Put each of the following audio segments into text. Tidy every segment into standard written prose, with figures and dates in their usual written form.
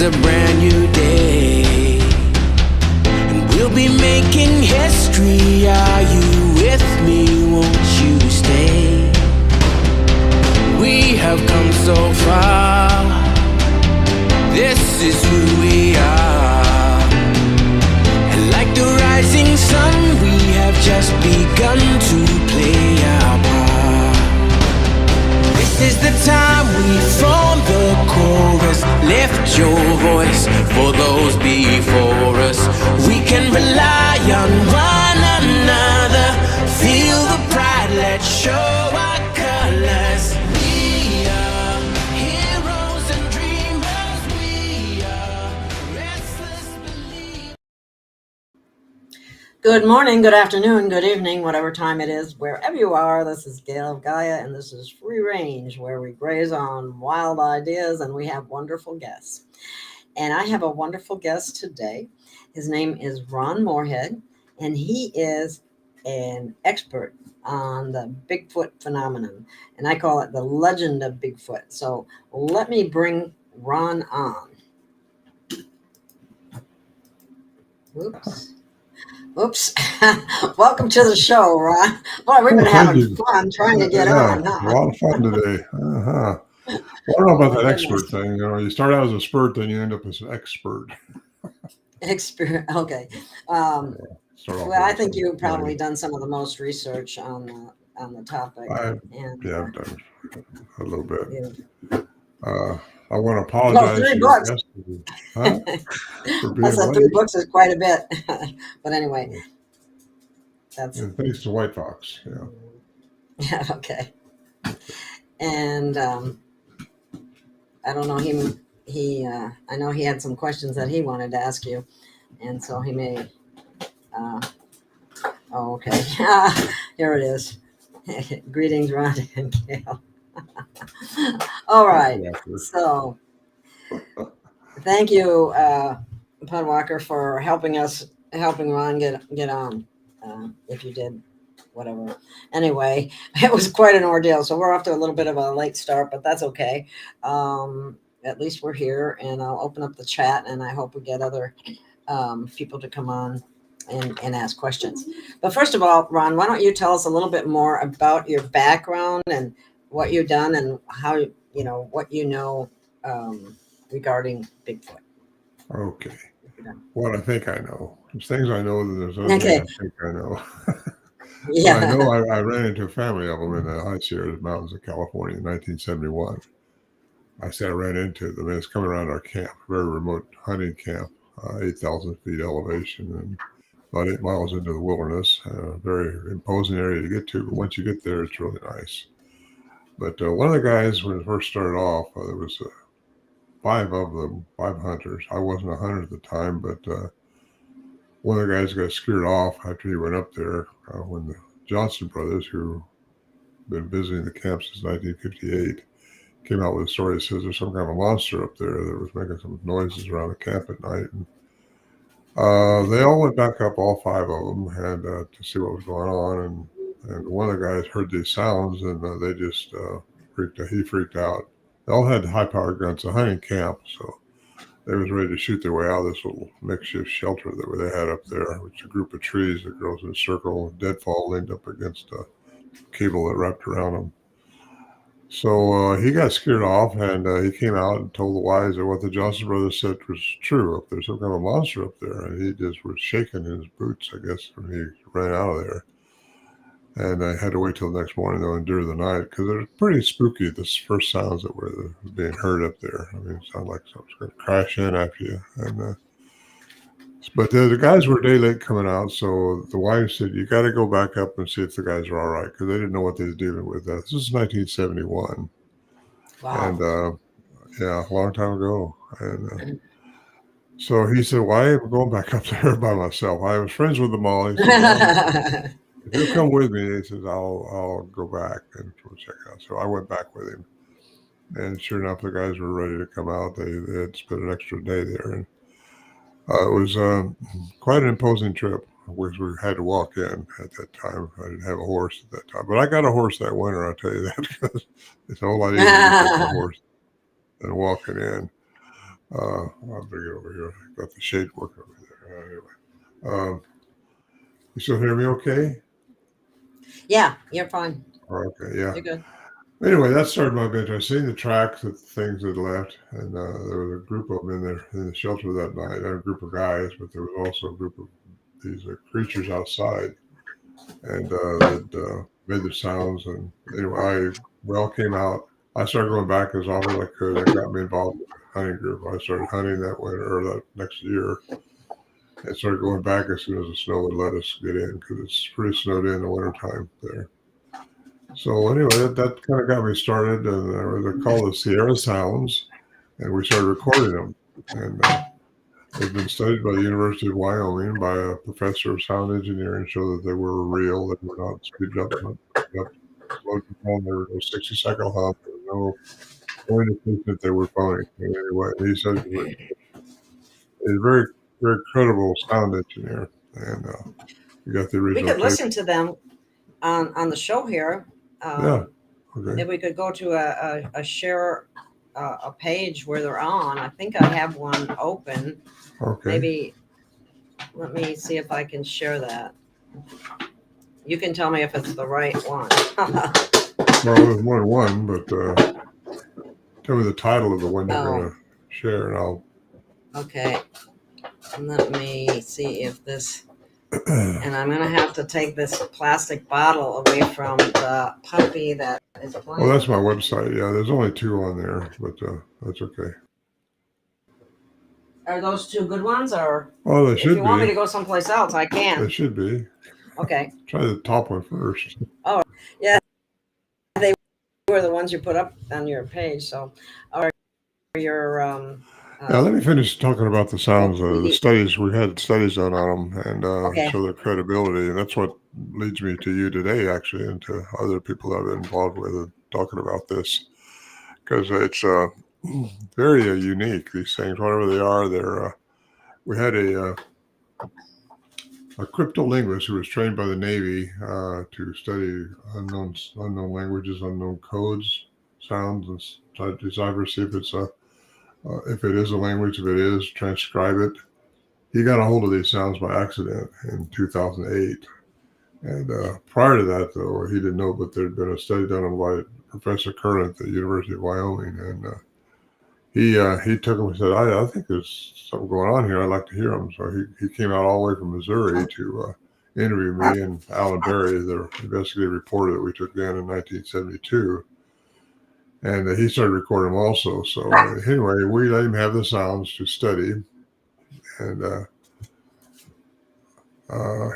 It's a brand new day, and we'll be making history. Are you with me? Won't you stay? We have come so far. This is who we are. And like the rising sun, we have just begun to play our part. This is the time we form the chorus. Lift your voice for those before us. We can rely on one another. Feel the pride, let's show our colors. We are heroes and dreamers. We are restless believers. Good morning, good afternoon, good evening, whatever time it is, wherever you are. This is Gail of Gaia, and this is Free Range, where we graze on wild ideas, and we have wonderful guests. And I have a wonderful guest today. His name is Ron Morehead, and he is an expert on the Bigfoot phenomenon, and I call it the legend of Bigfoot. So let me bring Ron on. Oops. Welcome to the show, Ron. Boy, we've been having fun trying to get on. A lot of fun today. Well, I don't know about that expert thing. You know, you start out as a spurt, then you end up as an expert. Okay. Well, I think you've probably done some of the most research on the topic. I've done a little bit. I want to apologize. 3 books. Huh? I said 3 books is quite a bit. But anyway, that's thanks to White Fox. Yeah. Yeah. Okay. And I don't know him. I know he had some questions that he wanted to ask you, and so he may. Okay. Here it is. Greetings, Ron and Gail. All right. So, thank you, Pudwalker, for helping Ron get on. If you did, whatever. Anyway, it was quite an ordeal. So we're off to a little bit of a late start, but that's okay. At least we're here, and I'll open up the chat, and I hope we get other people to come on and ask questions. But first of all, Ron, why don't you tell us a little bit more about your background and what you've done and how, what you know regarding Bigfoot. Okay. What I think I know. There's things I know, and there's other things I think I know. Yeah. I know I ran into a family of them in the High Sierra Mountains of California in 1971. I said I ran into them. It's coming around our camp, very remote hunting camp, 8,000 feet elevation, and about 8 miles into the wilderness. Very imposing area to get to, but once you get there, it's really nice. But one of the guys, when it first started off, there was 5 of them, 5 hunters. I wasn't a hunter at the time, but one of the guys got scared off after he went up there when the Johnson brothers, who had been visiting the camp since 1958, came out with a story that says there's some kind of a monster up there that was making some noises around the camp at night. And they all went back up, all 5 of them, and to see what was going on. And one of the guys heard these sounds, and they just freaked out. He freaked out. They all had high-powered guns, a hunting camp, so they was ready to shoot their way out of this little makeshift shelter that they had up there, which is a group of trees that grows in a circle, deadfall leaned up against a cable that wrapped around them. So he got scared off, and he came out and told the wives that what the Johnson brothers said was true. If there's some kind of monster up there, and he just was shaking in his boots, I guess, when he ran out of there. And I had to wait till the next morning, though, and endure the night, because it was pretty spooky, the first sounds that were being heard up there. I mean, it sounded like something's going to crash in after you. And but the guys were a day late coming out, so the wife said, you got to go back up and see if the guys are all right, because they didn't know what they were dealing with. This is 1971. Wow. And, yeah, a long time ago. And so he said, well, I am going back up there by myself. I was friends with them all. He said, if you'll come with me, he says, I'll go back and we'll check it out. So I went back with him. And sure enough, the guys were ready to come out. They had spent an extra day there. And it was quite an imposing trip, which we had to walk in at that time. I didn't have a horse at that time. But I got a horse that winter, I'll tell you that, because it's a whole lot easier to get a horse than walking in. I'll bring it over here. I got the shade working over there. Anyway, you still hear me okay? Yeah, you're fine. Okay, yeah. You're good. Anyway, that started my adventure. I seen the tracks that things had left, and there was a group of them in there in the shelter that night. A group of guys, but there was also a group of these creatures outside, and that made the sounds. And anyway, we all came out. I started going back as often as I could. That got me involved with the hunting group. I started hunting that winter or that next year, and started going back as soon as the snow would let us get in because it's pretty snowed in the wintertime there. So anyway, that kind of got me started, and they're called the Sierra Sounds, and we started recording them. And they've been studied by the University of Wyoming by a professor of sound engineering, show that they were real, that were not speeded up, slowed down. There were no 60-second hum, there was no indication that they were phony. Anyway, he said he's a very, very credible sound engineer, and we got the We original could tape. listen to them on the show here. Yeah. Okay. If we could go to a share a page where they're on. I think I have one open. Okay. Maybe let me see if I can share that. You can tell me if it's the right one. Well, there's more than one, but tell me the title of the one you're going to share, and I'll. Okay. Let me see if this. And I'm going to have to take this plastic bottle away from the puppy that is playing. Well, that's my website. Yeah, there's only 2 on there, but that's okay. Are those 2 good ones, or? Oh, they should be. If you want me to go someplace else, I can. They should be. Okay. Try the top one first. Oh, yeah. They were the ones you put up on your page. So, are your yeah, let me finish talking about the sounds. The studies, we had studies done on them, and show their credibility, and that's what leads me to you today, actually, and to other people that I've been involved with talking about this, because it's very unique. These things, whatever they are, they're. We had a cryptolinguist who was trained by the Navy to study unknown languages, unknown codes, sounds, and try to decipher, see if it's if it is a language, if it is, transcribe it. He got a hold of these sounds by accident in 2008. And prior to that, though, he didn't know, but there had been a study done by Professor Curran at the University of Wyoming. And he took him and said, I think there's something going on here. I'd like to hear him. So he came out all the way from Missouri to interview me and Alan Berry, the investigative reporter that we took in 1972. And he started recording them also. So anyway, we let him have the sounds to study. And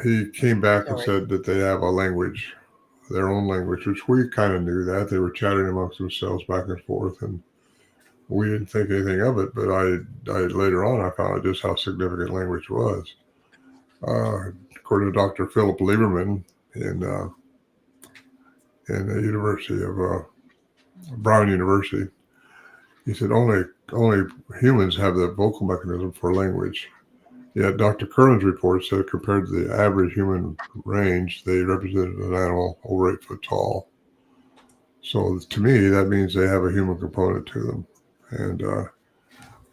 he came back and said that they have a language, their own language, which we kind of knew that. They were chatting amongst themselves back and forth. And we didn't think anything of it. But I later on, I found out just how significant language was. According to Dr. Philip Lieberman in the University of Brown University, he said only humans have the vocal mechanism for language. Yet Dr. Curran's report said compared to the average human range, they represented an animal over 8 foot tall. So to me, that means they have a human component to them. And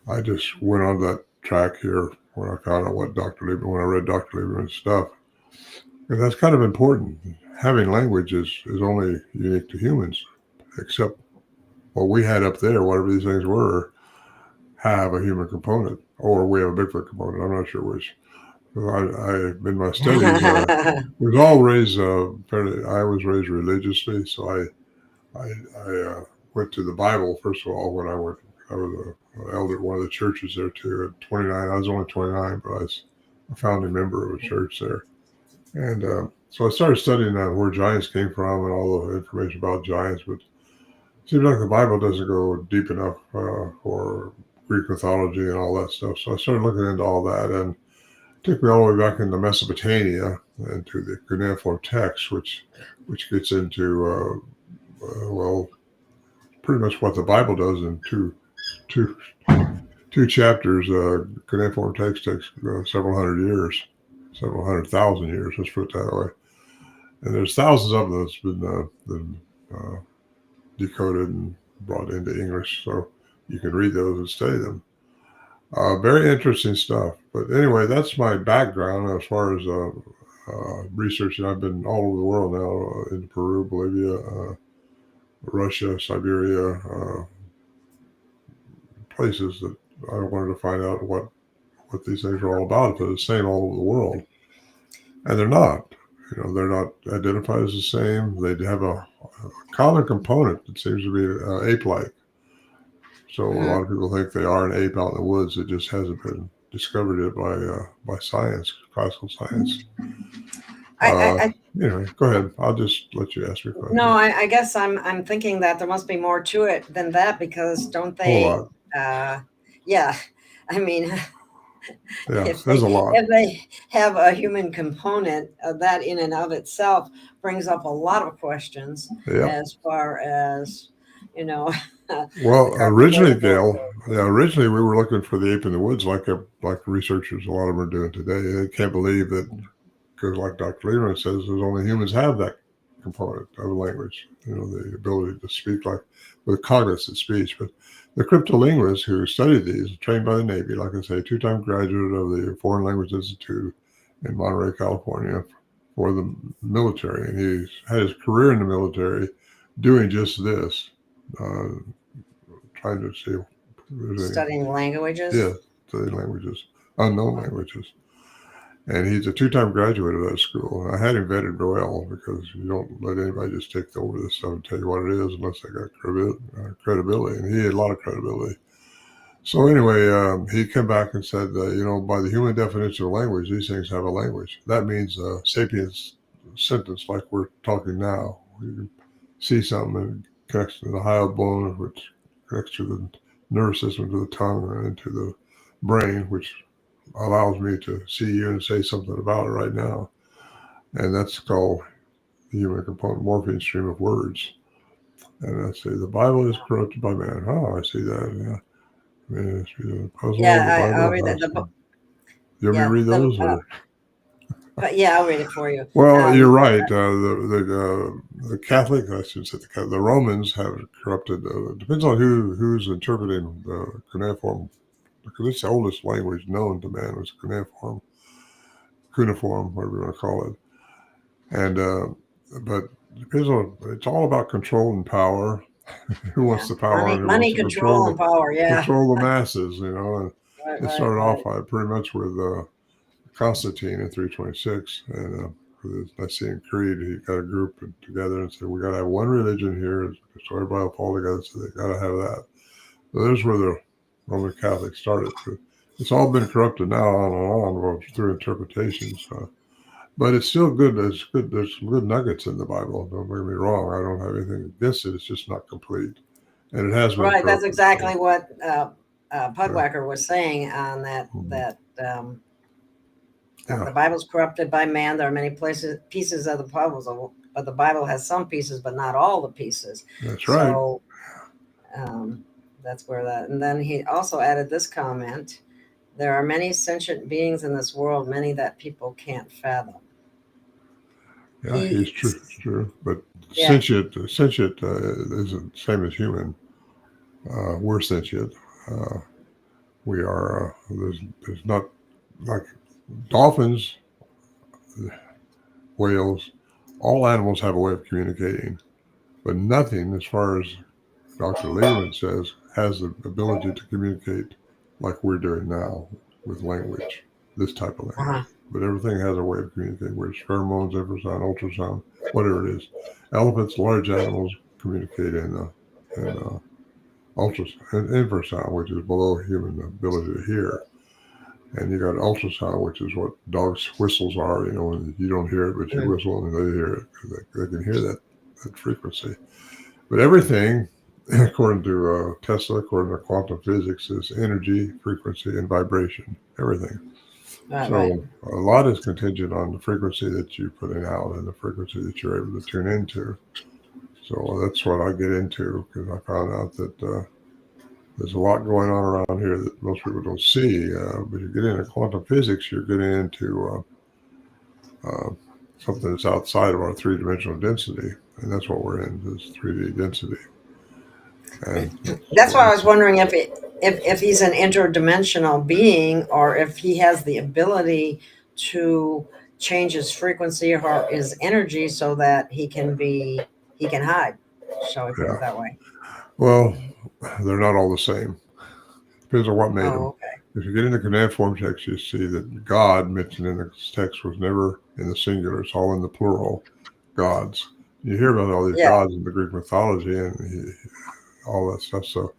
I just went on that track here when I found out what when I read Dr. Lieberman's stuff. And that's kind of important. Having language is only unique to humans, except what we had up there, whatever these things were, have a human component, or we have a Bigfoot component. I'm not sure which. In my studies, was all raised I was raised religiously, so I went to the Bible first of all when I was an elder at one of the churches there too. At 29, I was only 29, but I was a founding member of a church there, and so I started studying where giants came from and all the information about giants. But it seems like the Bible doesn't go deep enough for Greek mythology and all that stuff. So I started looking into all that, and it took me all the way back into Mesopotamia and to the cuneiform text, which gets into pretty much what the Bible does in two chapters. Cuneiform text takes several hundred thousand years. Let's put it that way. And there's thousands of them that's been decoded and brought into English, so you can read those and study them. Very interesting stuff. But anyway, that's my background as far as researching. I've been all over the world now, in Peru, Bolivia, Russia, Siberia, places that I wanted to find out what these things are all about. They're the same all over the world, and they're not. They're not identified as the same. They have a common component that seems to be ape-like. So a lot of people think they are an ape out in the woods. It just hasn't been discovered yet by science, classical science. Anyway, go ahead. I'll just let you ask your question. No, I guess I'm thinking that there must be more to it than that, because don't they? Yeah, I mean, yeah, there's a lot. If they have a human component, that in and of itself brings up a lot of questions as far as, Well, originally, Gail, originally we were looking for the ape in the woods, like researchers, a lot of them are doing today. They can't believe that, because like Dr. Lehman says, there's only humans have that component of language, the ability to speak with cognizant speech. But the cryptolinguists who studied these, trained by the Navy, like I say, 2-time graduate of the Foreign Language Institute in Monterey, California, for the military. And he's had his career in the military doing just this, trying to see. Studying languages? Yeah, studying languages, unknown languages. And he's a 2-time graduate of that school. I had him vetted well, because you don't let anybody just take over this stuff and tell you what it is unless they got credibility. And he had a lot of credibility. So anyway, he came back and said, by the human definition of language, these things have a language. That means sapiens sentence, like we're talking now. You can see something and connects to the hyoid bone, which connects to the nervous system, to the tongue, and into the brain, which allows me to see you and say something about it right now. And that's called the human component morphine stream of words. And I say the Bible is corrupted by man. Oh, I see that. Yeah. I'll read that. You want me to read those? But yeah, I'll read it for you. Well, you're right. The Catholic, I should say, the Romans have corrupted. Depends on who's interpreting the cuneiform, because it's the oldest language known to man was cuneiform, whatever you want to call it. And but depends on. It's all about control and power. Who wants the power? Money, control, and power. Yeah, control the masses. And it started off pretty much with Constantine in 326, and the Nicene Creed. He got a group together and said, "We got to have one religion here, so everybody will fall together." So they got to have that. So there's where the Roman Catholics started. It's all been corrupted now on and on through interpretations, but it's still good. It's good. There's some good nuggets in the Bible. Don't get me wrong. I don't have anything against it. It's just not complete, and it has been corrupted. That's exactly what Pudwacker was saying on that. The Bible's corrupted by man. There are many pieces of the puzzle, but the Bible has some pieces, but not all the pieces. That's right. So that's where that. And then he also added this comment: there are many sentient beings in this world, many that people can't fathom. Yeah, it's true. But sentient isn't the same as human. We're sentient. We are. There's not like dolphins, whales. All animals have a way of communicating, but nothing, as far as Dr. Lehman says, has the ability to communicate like we're doing now with language, this type of language. But everything has a way of communicating, whether it's pheromones, infrasound, ultrasound, whatever it is. Elephants, large animals, communicate in infrasound, which is below human ability to hear. And you got ultrasound, which is what dogs' whistles are, and you don't hear it, but you whistle and they hear it, because they can hear that frequency. But everything, according to Tesla, according to quantum physics, is energy, frequency, and vibration, everything. So a lot is contingent on the frequency that you're putting out and the frequency that you're able to tune into. So that's what I get into, because I found out that there's a lot going on around here that most people don't see. But you get into quantum physics, you're getting into something that's outside of our three-dimensional density. And that's what we're in, this 3D density. And that's why I was wondering if if he's an interdimensional being, or if he has the ability to change his frequency or his energy so that he can hide. Shall we put Yeah. it that way? Well, they're not all the same. Depends on what made them. Oh, okay. If you get into cuneiform text, you see that God mentioned in the text was never in the singular. It's all in the plural, gods. You hear about all these Yeah. gods in the Greek mythology and all that stuff. So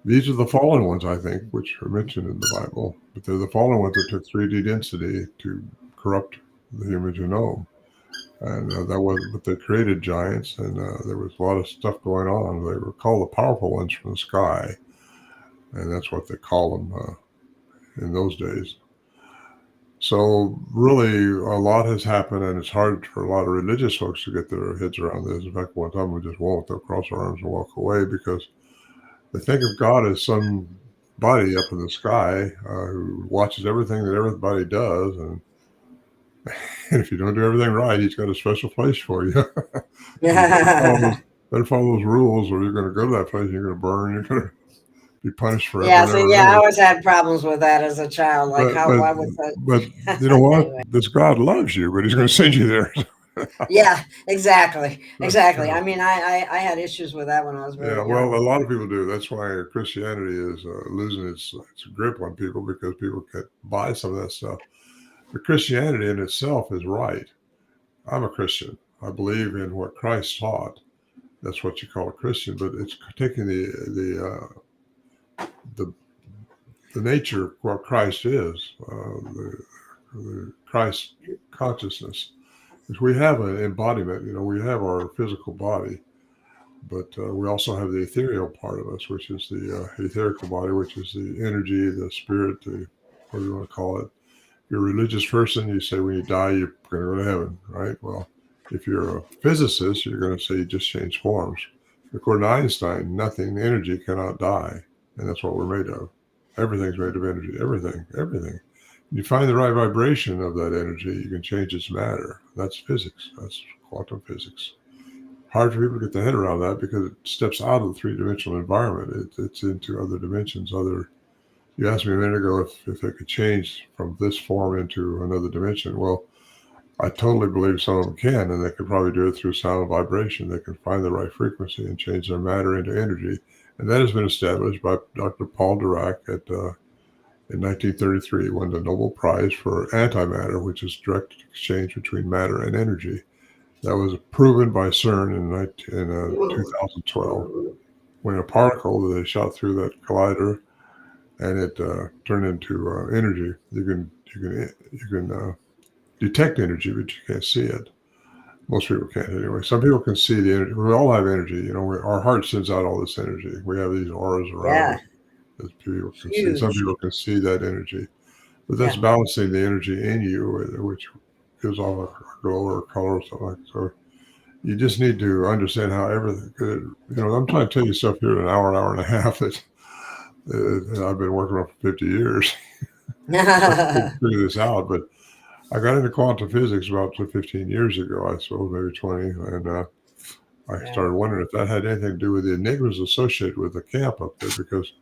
these are the fallen ones, I think, which are mentioned in the Bible. But they're the fallen ones that took 3D density to corrupt the human genome. And that was, but they created giants, and there was a lot of stuff going on. They were called the powerful ones from the sky, and that's what they call them in those days. So really, a lot has happened, and it's hard for a lot of religious folks to get their heads around this. In fact, one time we just won't. They'll cross our arms and walk away because they think of God as somebody up in the sky who watches everything that everybody does, and if you don't do everything right, he's got a special place for you. Better follow those rules, or you're going to go to that place and you're going to burn. You're going to be punished forever. Yeah, so yeah, I always had problems with that as a child. Like, why was that? But you know what? Anyway. This God loves you, but he's going to send you there. Yeah, exactly. I mean, I had issues with that when I was very young. Well, a lot of people do. That's why Christianity is losing its grip on people, because people can't buy some of that stuff. But Christianity in itself is right. I'm a Christian. I believe in what Christ taught. That's what you call a Christian, but it's taking the nature of what Christ is, the Christ consciousness. Because we have an embodiment, we have our physical body, but we also have the ethereal part of us, which is the etherical body, which is the energy, the spirit, what do you want to call it? If you're a religious person, you say when you die, you're going to go to heaven, right? Well, if you're a physicist, you're going to say you just change forms. According to Einstein, energy cannot die. And that's what we're made of. Everything's made of energy, everything. You find the right vibration of that energy, you can change its matter. That's physics. That's quantum physics. Hard for people to get their head around that because it steps out of the three-dimensional environment. It's into other dimensions. You asked me a minute ago if they could change from this form into another dimension. Well, I totally believe some of them can, and they could probably do it through sound and vibration. They can find the right frequency and change their matter into energy. And that has been established by Dr. Paul Dirac in 1933. He won the Nobel Prize for antimatter, which is direct exchange between matter and energy. That was proven by CERN in 2012, when a particle that they shot through that collider, and it turned into energy. You can detect energy, but you can't see it. Most people can't anyway. Some people can see the energy. We all have energy. Our heart sends out all this energy. We have these auras around us that people can see. Some people can see that energy, but that's balancing the energy in you, which gives off a glow or a color or something like that. So you just need to understand how everything. I'm trying to tell you stuff here in an hour and a half that I've been working on for 50 years. to figure this out, but I got into quantum physics about 15 years ago, I suppose, maybe 20, and I started wondering if that had anything to do with the enigmas associated with the camp up there, because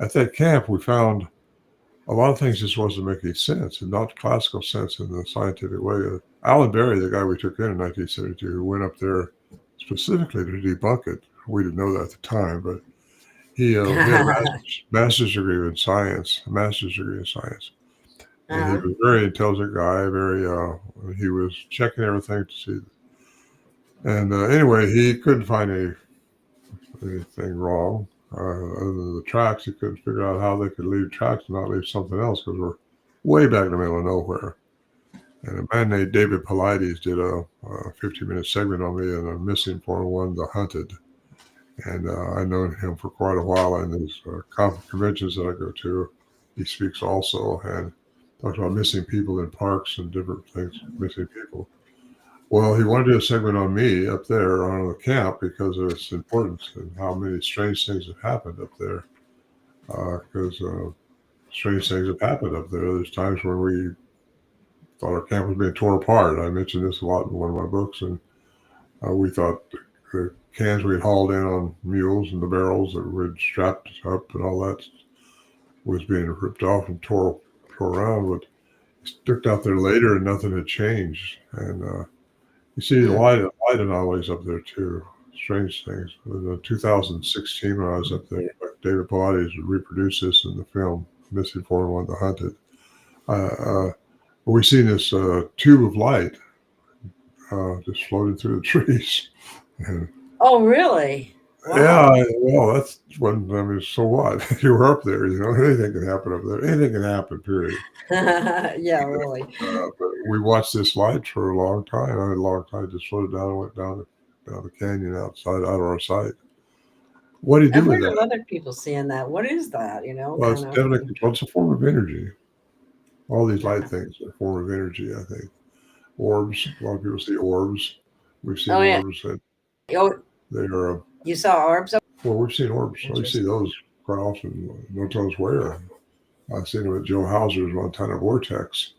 at that camp we found a lot of things just wasn't making sense, and not classical sense in the scientific way. Alan Berry, the guy we took in 1972, who went up there specifically to debunk it. We didn't know that at the time, but he had a master's degree in science. And he was a very intelligent guy, he was checking everything to see. And anyway, he couldn't find anything wrong. Other than the tracks, he couldn't figure out how they could leave tracks and not leave something else, because we're way back in the middle of nowhere. And a man named David Paulides did a 15-minute segment on me in a missing Formula One, The Hunted. And I've known him for quite a while, and these conventions that I go to, he speaks also, and talks about missing people in parks and different things, missing people. Well, he wanted to do a segment on me up there on the camp because of its importance and how many strange things have happened up there. Because strange things have happened up there. There's times when we thought our camp was being torn apart. I mentioned this a lot in one of my books, and we thought the cans we had hauled in on mules and the barrels that we'd strapped up and all that was being ripped off and tore around, but looked out there later and nothing had changed. And you see the light anomalies up there too. Strange things. In 2016, when I was up there, David Pilates reproduced this in the film Missing 401 The Hunted. We seen this tube of light just floating through the trees. And, oh, really? Wow. yeah, well, that's when, I mean, so what? You were up there, anything can happen up there. Anything can happen, period. Yeah, really. But we watched this light for a long time. I had a long time, just floated down and went down the canyon out of our sight. What do you do I've with heard of that? other people seeing that. What is that? Well, it's definitely, it's a form of energy. All these light things are a form of energy, I think. Orbs, a lot of people see orbs. We've seen orbs that they are. You saw orbs? Well, we've seen orbs. We see those quite often. No tells where. I've seen them at Joe Hauser's Montana Vortex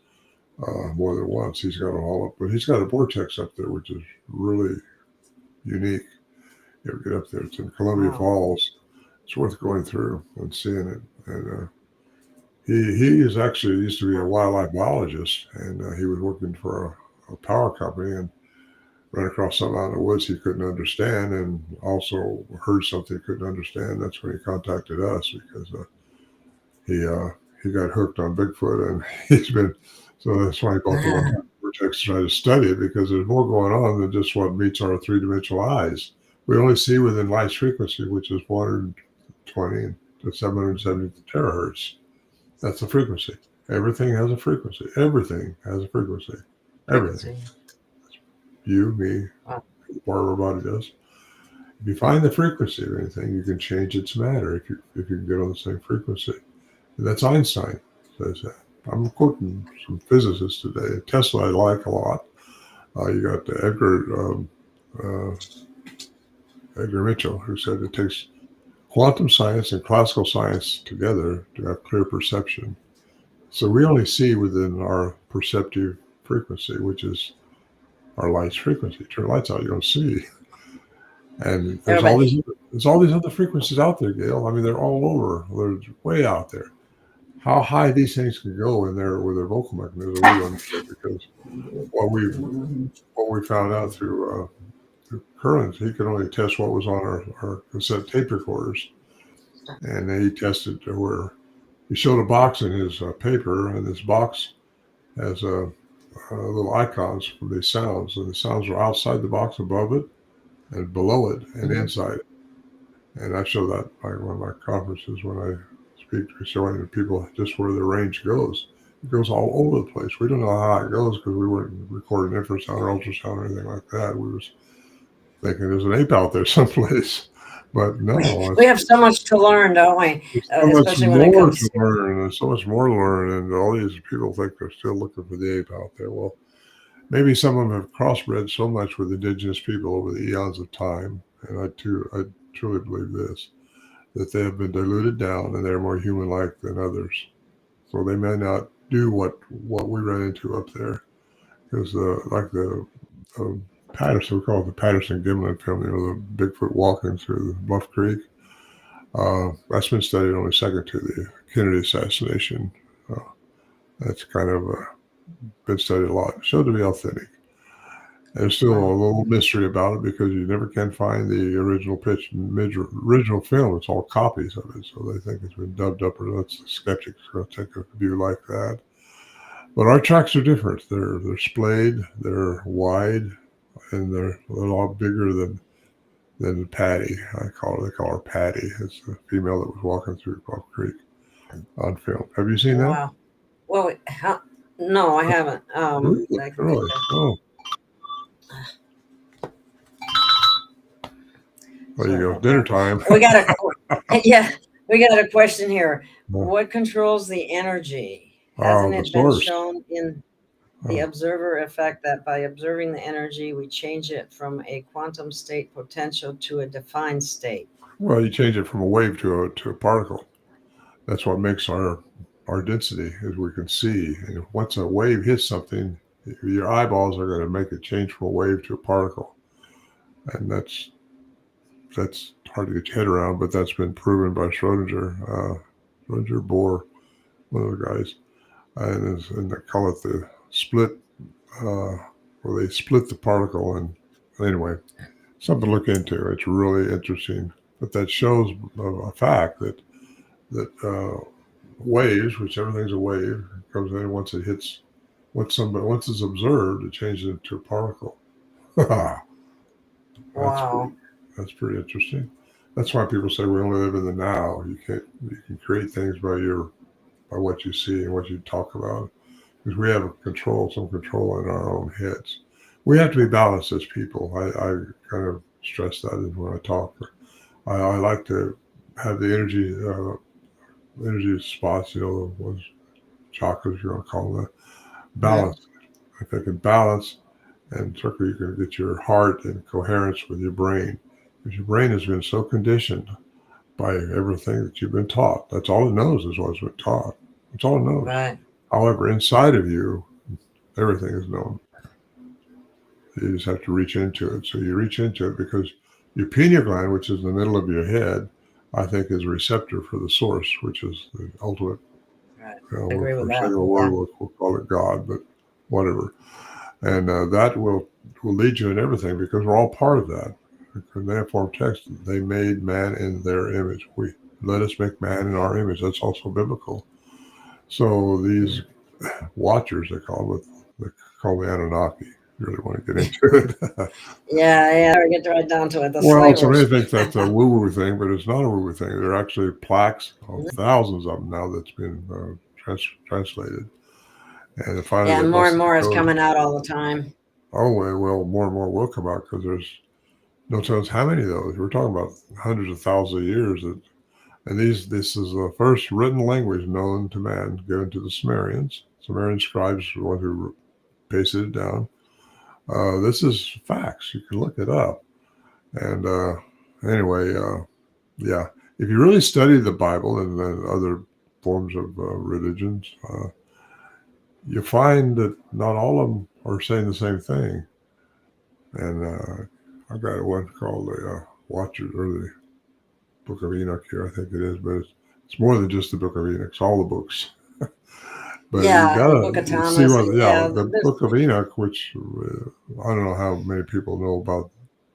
more than once. He's got them all up, but he's got a vortex up there, which is really unique. You ever get up there? It's in Columbia Falls. It's worth going through and seeing it. And he is actually used to be a wildlife biologist, and he was working for a power company and ran across something out in the woods he couldn't understand, and also heard something he couldn't understand. That's when he contacted us, because he got hooked on Bigfoot, and he's been, so that's why he bought the one vortex to try to study it, because there's more going on than just what meets our three-dimensional eyes. We only see within light's frequency, which is 420 to 770 terahertz. That's the frequency. Everything has a frequency. Everything has a frequency. Everything. You, me, the part of our body does. If you find the frequency of anything, you can change its matter if you can get on the same frequency. And that's Einstein says that. I'm quoting some physicists today. Tesla I like a lot. You got Edgar Mitchell, who said it takes quantum science and classical science together to have clear perception. So we only see within our perceptive frequency, which is our light's frequency. Turn the lights out, you don't see. And there's all these other frequencies out there, Gail. I mean, they're all over. They're way out there. How high these things can go in there with their vocal mechanism, we don't know, because what we found out through currents, he could only test what was on our cassette tape recorders. And then he tested to where he showed a box in his paper, and this box has little icons for these sounds, and the sounds are outside the box, above it, and below it, and inside it. And I show that at one of my conferences when I speak, showing people just where the range goes. It goes all over the place. We don't know how it goes because we weren't recording infrasound or ultrasound or anything like that. We was thinking there's an ape out there someplace. But no. We have so much to learn, don't we? There's so much more to learn. There's so much more to learn. And all these people think they're still looking for the ape out there. Well, maybe some of them have crossbred so much with indigenous people over the eons of time. And I truly believe this, that they have been diluted down and they're more human-like than others. So they may not do what we ran into up there. Because like the Patterson, we call it the Patterson-Gimlin film, the Bigfoot walking through the Bluff Creek. That's been studied only second to the Kennedy assassination. That's kind of been studied a lot. It's shown to be authentic. There's still a little mystery about it because you never can find the original original film. It's all copies of it, so they think it's been dubbed up, or that's the skeptics going to take a view like that. But our tracks are different. They're splayed, they're wide, and they're a lot bigger than Patty. They call her Patty. It's the female that was walking through Bluff Creek on film. Have you seen that? Wow. Well, no, I haven't. Really? Oh. There you go. Dinner time. We got a question here. What controls the energy? Hasn't it been shown in the observer effect that by observing the energy, we change it from a quantum state potential to a defined state? Well, you change it from a wave to a particle. That's what makes our density, as we can see. And once a wave hits something, your eyeballs are going to make it change from a wave to a particle. And that's hard to get your head around, but that's been proven by Schrodinger Roger Bohr, one of the guys, and they call it the split, where they split the particle. And anyway, something to look into. It's really interesting. But that shows a fact that waves, which everything's a wave, comes in once it hits, once it's observed, it changes into a particle. Wow. That's pretty interesting. That's why people say we only live in the now. You can create things by what you see and what you talk about, because we have some control in our own heads. We have to be balanced as people. I kind of stress that when I talk. I like to have the energy spots, those chakras, you want to call them that, balance. If they can balance, and certainly you can get your heart in coherence with your brain, because your brain has been so conditioned by everything that you've been taught. That's all it knows is what's been taught. That's all it knows. Right. However, inside of you, everything is known. You just have to reach into it. So you reach into it because your pineal gland, which is in the middle of your head, I think is a receptor for the source, which is the ultimate. Right. I agree with that. We'll call it God, but whatever. And that will lead you in everything, because we're all part of that. In that form text, they made man in their image. Let us make man in our image. That's also biblical. So these watchers, they call the Anunnaki. You really want to get into it? Yeah, we get right down to it. Somebody thinks that's a woo-woo thing, but it's not a woo-woo thing. There are actually plaques, thousands of them now, that's been translated. And finally, and more is coming out all the time. Oh, well, more and more will come out, because there's no telling how many of those. We're talking about hundreds of thousands of years. And this is the first written language known to man, given to the Sumerians. Sumerian scribes were the one who pasted it down. This is facts. You can look it up. And anyway, yeah. If you really study the Bible and other forms of religions, you find that not all of them are saying the same thing. And I've got one called the Watchers, or the Book of Enoch here, I think it is, but it's more than just the Book of Enoch. It's all the books. But yeah, you gotta the Book of Thomas. see the Book of Enoch, which I don't know how many people know about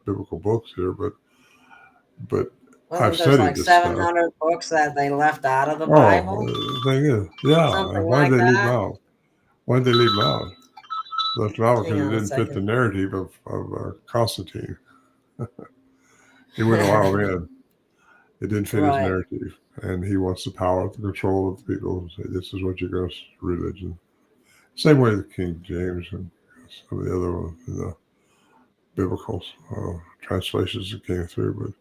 biblical books here, but I've studied like this 700 books that they left out of the Bible. The thing is, yeah. Why did they leave them out? Why did they leave them out? Left them out because it didn't fit the narrative of Constantine. He wouldn't allow him in. It didn't fit his narrative, and he wants the power, the control of the people. Say, this is what you're going to religion. Same way with King James and some of the other ones, the biblical translations that came through. But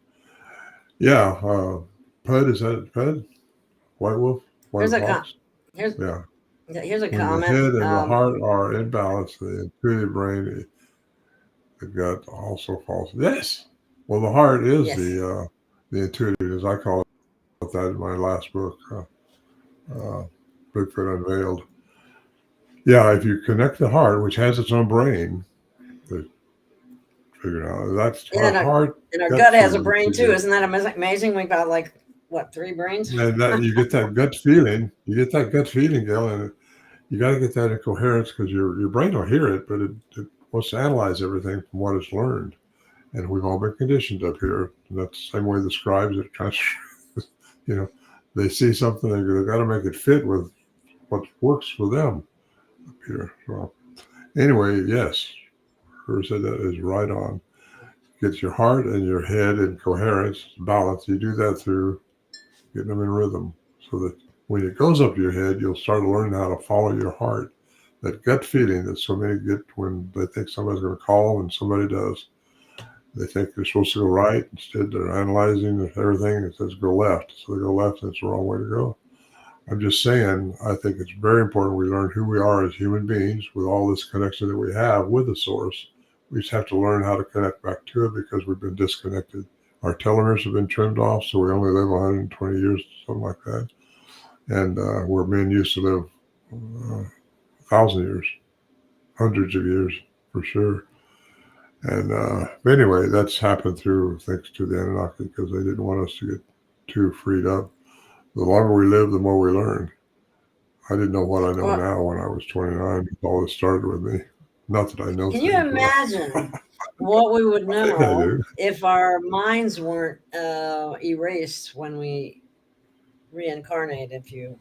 yeah, Pud, is that Pud? White Wolf? Here's a comment. Here's a when comment. The head and the heart are in balance. The intuitive brain, the gut also falls. Yes. Well, the heart is the intuitive, as I call it that in my last book, Bigfoot Unveiled. Yeah, if you connect the heart, which has its own brain, they figured out that's our heart. And our gut has a brain too. Isn't that amazing? We've got 3 brains? And you get that gut feeling. You get that gut feeling, Gail, and you got to get that in coherence, because your brain will hear it, but it wants to analyze everything from what it's learned. And we've all been conditioned up here. And that's the same way the scribes are they see something, they got to make it fit with what works for them up here. So anyway, yes, whoever said that is right on. Get your heart and your head in coherence, balance. You do that through getting them in rhythm, so that when it goes up your head, you'll start learning how to follow your heart. That gut feeling that so many get when they think somebody's going to call, and somebody does. They think they're supposed to go right. Instead, they're analyzing everything. It says go left. So they go left, and it's the wrong way to go. I'm just saying, I think it's very important we learn who we are as human beings with all this connection that we have with the source. We just have to learn how to connect back to it, because we've been disconnected. Our telomeres have been trimmed off, so we only live 120 years, something like that. And where men used to live 1,000 years, hundreds of years for sure. And anyway, that's happened through thanks to the Anunnaki, because they didn't want us to get too freed up. the longer we live, the more we learn. I didn't know what I know Well, now when I was 29. All this started with me. Not that I know can things. you imagine what we would I think I know do. if our minds weren't erased when we reincarnate, if you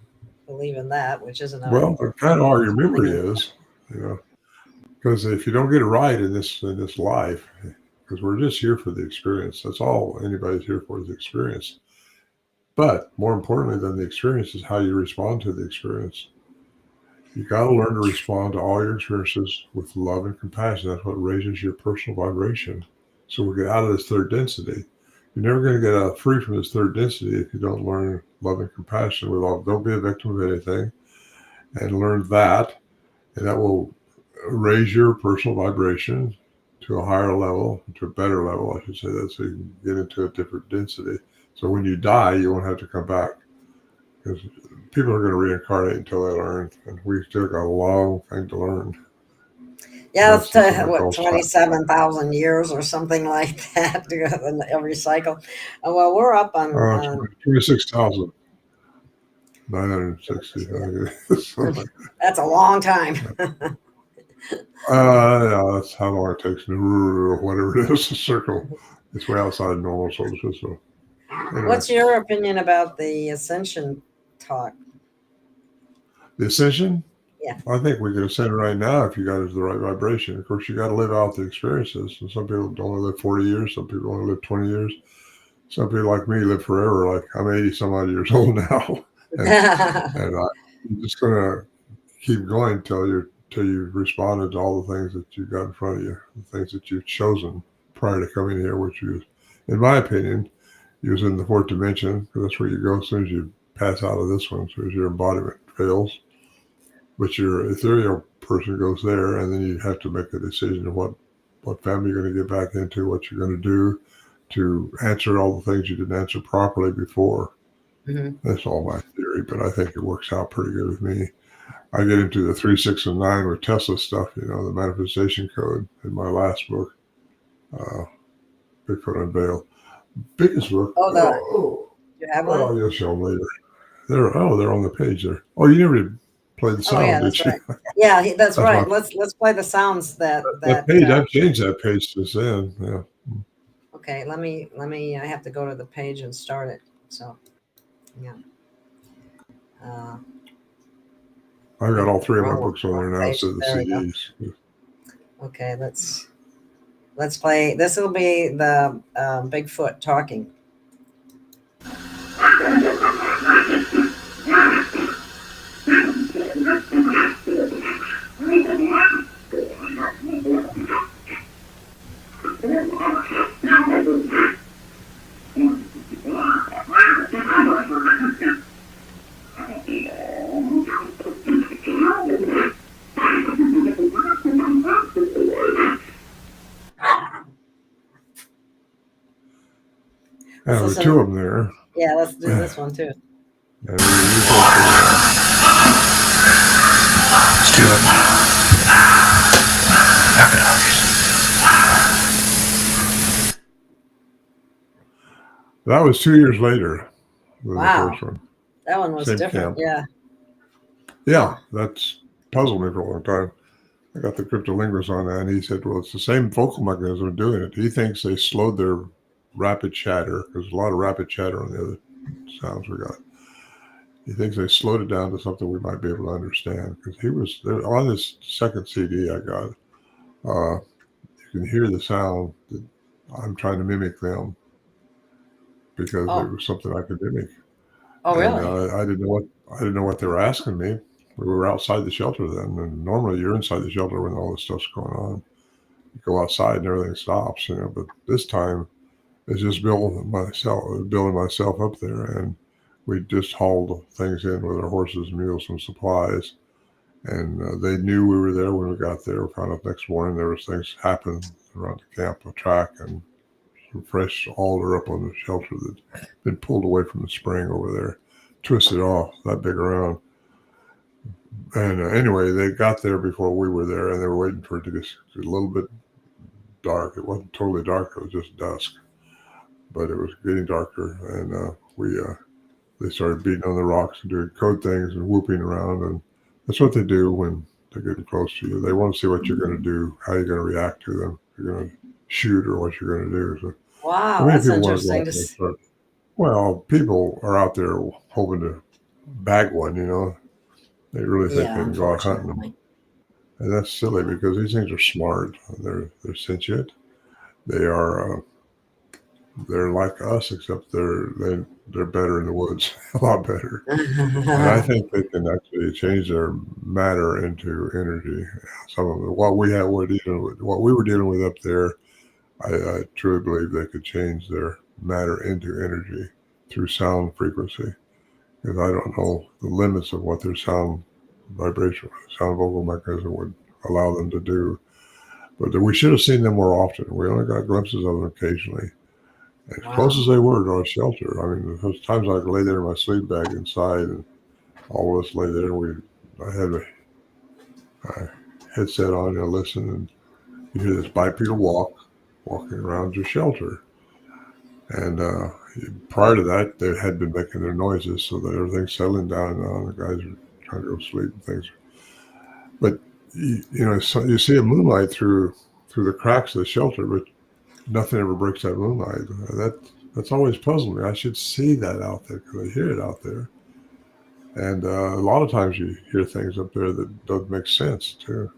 believe in that, which isn't a Well, but kind of all your memory thing. is, because if you don't get it right in this life, because we're just here for the experience. That's all anybody's here for is the experience. But more importantly than the experience is how you respond to the experience. You got to learn to respond to all your experiences with love and compassion. That's what raises your personal vibration. So we get out of this third density. You're never going to get out free from this third density if you don't learn love and compassion with all. Don't be a victim of anything, and learn that, and that will raise your personal vibration to a higher level, to a better level, I should say that, so you can get into a different density. So when you die, you won't have to come back, because people are going to reincarnate until they learn, and we've still got a long thing to learn. Yeah, That's it's something what called 27,000 years or something like that in every cycle. Well, we're up on 26,960. that's a long time. Yeah, that's how long it takes to whatever it is to circle. It's way outside normal solar system. Anyway, What's your opinion about the ascension talk? the ascension? Yeah. I think we could ascend right now if you got into the right vibration. Of course, you got to live out the experiences. And some people only live 40 years. Some people only live 20 years. Some people like me live forever. Like I'm 80 some odd years old now. and I'm just going to keep going till you've responded to all the things that you got in front of you, the things that you've chosen prior to coming here, which is, in my opinion, you was in the fourth dimension, because that's where you go as soon as you pass out of this one, as soon as your embodiment fails. But your ethereal person goes there, and then you have to make a decision of what family you're going to get back into, what you're going to do to answer all the things you didn't answer properly before. Mm-hmm. That's all my theory, but I think it works out pretty good with me. I get into the 3, 6, and 9 with Tesla stuff, the manifestation code in my last book, Bigfoot Unveiled. Biggest book. You have one? Oh, you'll show them later. They're on the page there. Oh, you never played the sound, yeah, did you? Right. Yeah, that's right. Let's play the sounds that page. I've changed that page since then. Yeah. Okay, let me. I have to go to the page and start it. So, yeah. I've got all 3 of my books on there now, so the CDs. Okay, let's play. This will be the Bigfoot talking. Yeah, there are 2 of them there. Yeah, let's do this one too. Let's do it. That was 2 years later. Wow. The first one. That one was different. Camp. Yeah, that's puzzled me for a long time. I got the cryptolinguist on that, and he said, well, it's the same vocal mechanism doing it. He thinks they slowed their rapid chatter. There's a lot of rapid chatter on the other sounds we got. He thinks they slowed it down to something we might be able to understand, because he was there on this second CD I got. You can hear the sound that I'm trying to mimic them, because it was something I could mimic. Oh, really? I didn't know what they were asking me. We were outside the shelter then, and normally you're inside the shelter when all this stuff's going on. You go outside and everything stops, But this time, it's just building myself up there, and we just hauled things in with our horses, mules, and supplies. And they knew we were there when we got there. We found out next morning there was things happening around the camp, a track, and some fresh alder up on the shelter that had been pulled away from the spring over there, twisted off that big around. And anyway, they got there before we were there, and they were waiting for it to get a little bit dark. It wasn't totally dark; it was just dusk, but it was getting darker. And we they started beating on the rocks and doing code things and whooping around. And that's what they do when they're getting close to you. They want to see what you're going to do, how you're going to react to them. If you're going to shoot or what you're going to do. So Wow, many that's people want to go interesting out to there and see. start. Well, people are out there hoping to bag one, They really think Yeah, they can go out hunting them. unfortunately. And that's silly because these things are smart. They're sentient. They are they're like us, except they're better in the woods, a lot better. And I think they can actually change their matter into energy. Some of it, what we were dealing with up there, I truly believe they could change their matter into energy through sound frequency. Because I don't know the limits of what their sound vocal mechanism would allow them to do. But we should have seen them more often. We only got glimpses of them occasionally. As close as they were to our shelter. I mean, there's times I could lay there in my sleep bag inside, and all of us lay there. I had my headset on and listen, and you hear this bipedal walking around your shelter. And prior to that, they had been making their noises, so that everything's settling down now. The guys are trying to go to sleep and things. But so you see a moonlight through the cracks of the shelter, but nothing ever breaks that moonlight. That's always puzzled me. I should see that out there because I hear it out there. And a lot of times you hear things up there that don't make sense too.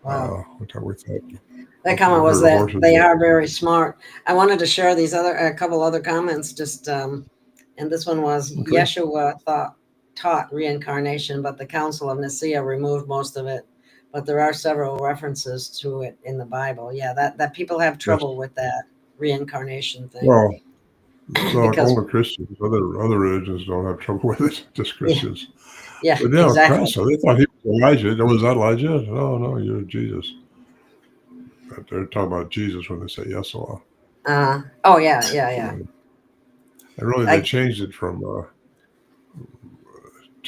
Wow. What time we thought? That comment was that they are very smart. I wanted to share a couple other comments. And this one was Yeshua taught reincarnation, but the Council of Nicaea removed most of it. But there are several references to it in the Bible. Yeah, that people have trouble with that reincarnation thing. Well, because only Christians. Other religions don't have trouble with it. Just Christians. Yeah, but exactly. Christ, so they thought he was Elijah. Was that Elijah? No, you're Jesus. But they're talking about Jesus when they say Yeshua. Oh yeah. And really, they changed it from.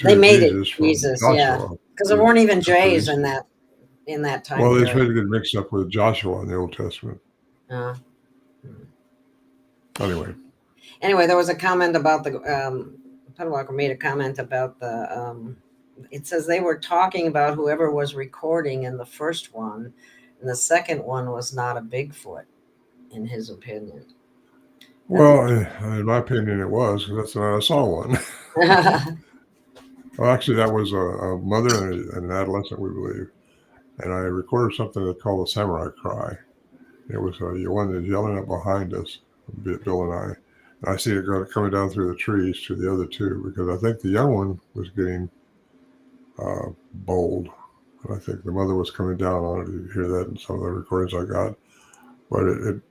They made Jesus it Jesus, Joshua, yeah, because there weren't even J's in that time. Well, they tried to get mixed up with Joshua in the Old Testament. Anyway, there was a comment about the Pedwalker made a comment about the. It says they were talking about whoever was recording in the first one, and the second one was not a Bigfoot, in his opinion. Well, in my opinion, it was, because that's the night I saw one. Well, actually, that was a mother and an adolescent, we believe. And I recorded something that's called the Samurai Cry. It was one that's yelling up behind us, Bill and I. And I see it coming down through the trees to the other two, because I think the young one was getting bold. And I think the mother was coming down on it. You hear that in some of the recordings I got. But it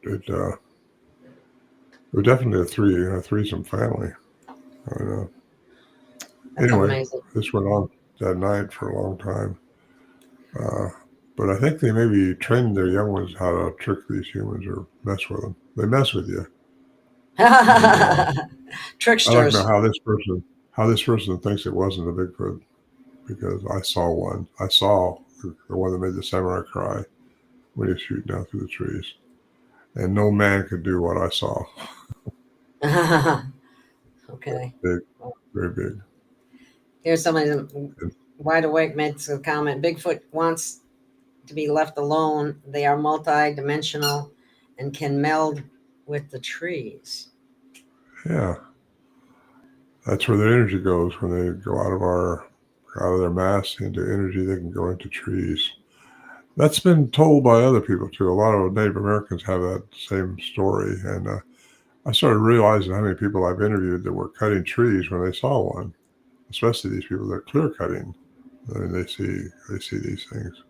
was definitely a threesome family. Anyway, amazing. This went on that night for a long time. But I think they maybe trained their young ones how to trick these humans or mess with them. They mess with you. Tricksters. I don't know how this person thinks it wasn't a Bigfoot, because I saw one. I saw the one that made the Samurai Cry when he was shooting down through the trees. And no man could do what I saw. Okay. Big, very big. Here's somebody wide awake makes a comment. Bigfoot wants to be left alone. They are multi-dimensional and can meld with the trees. Yeah. That's where their energy goes. When they go out of their mass into energy, they can go into trees. That's been told by other people too. A lot of Native Americans have that same story. And I started realizing how many people I've interviewed that were cutting trees when they saw one, especially these people that are clear cutting. I mean, they see these things.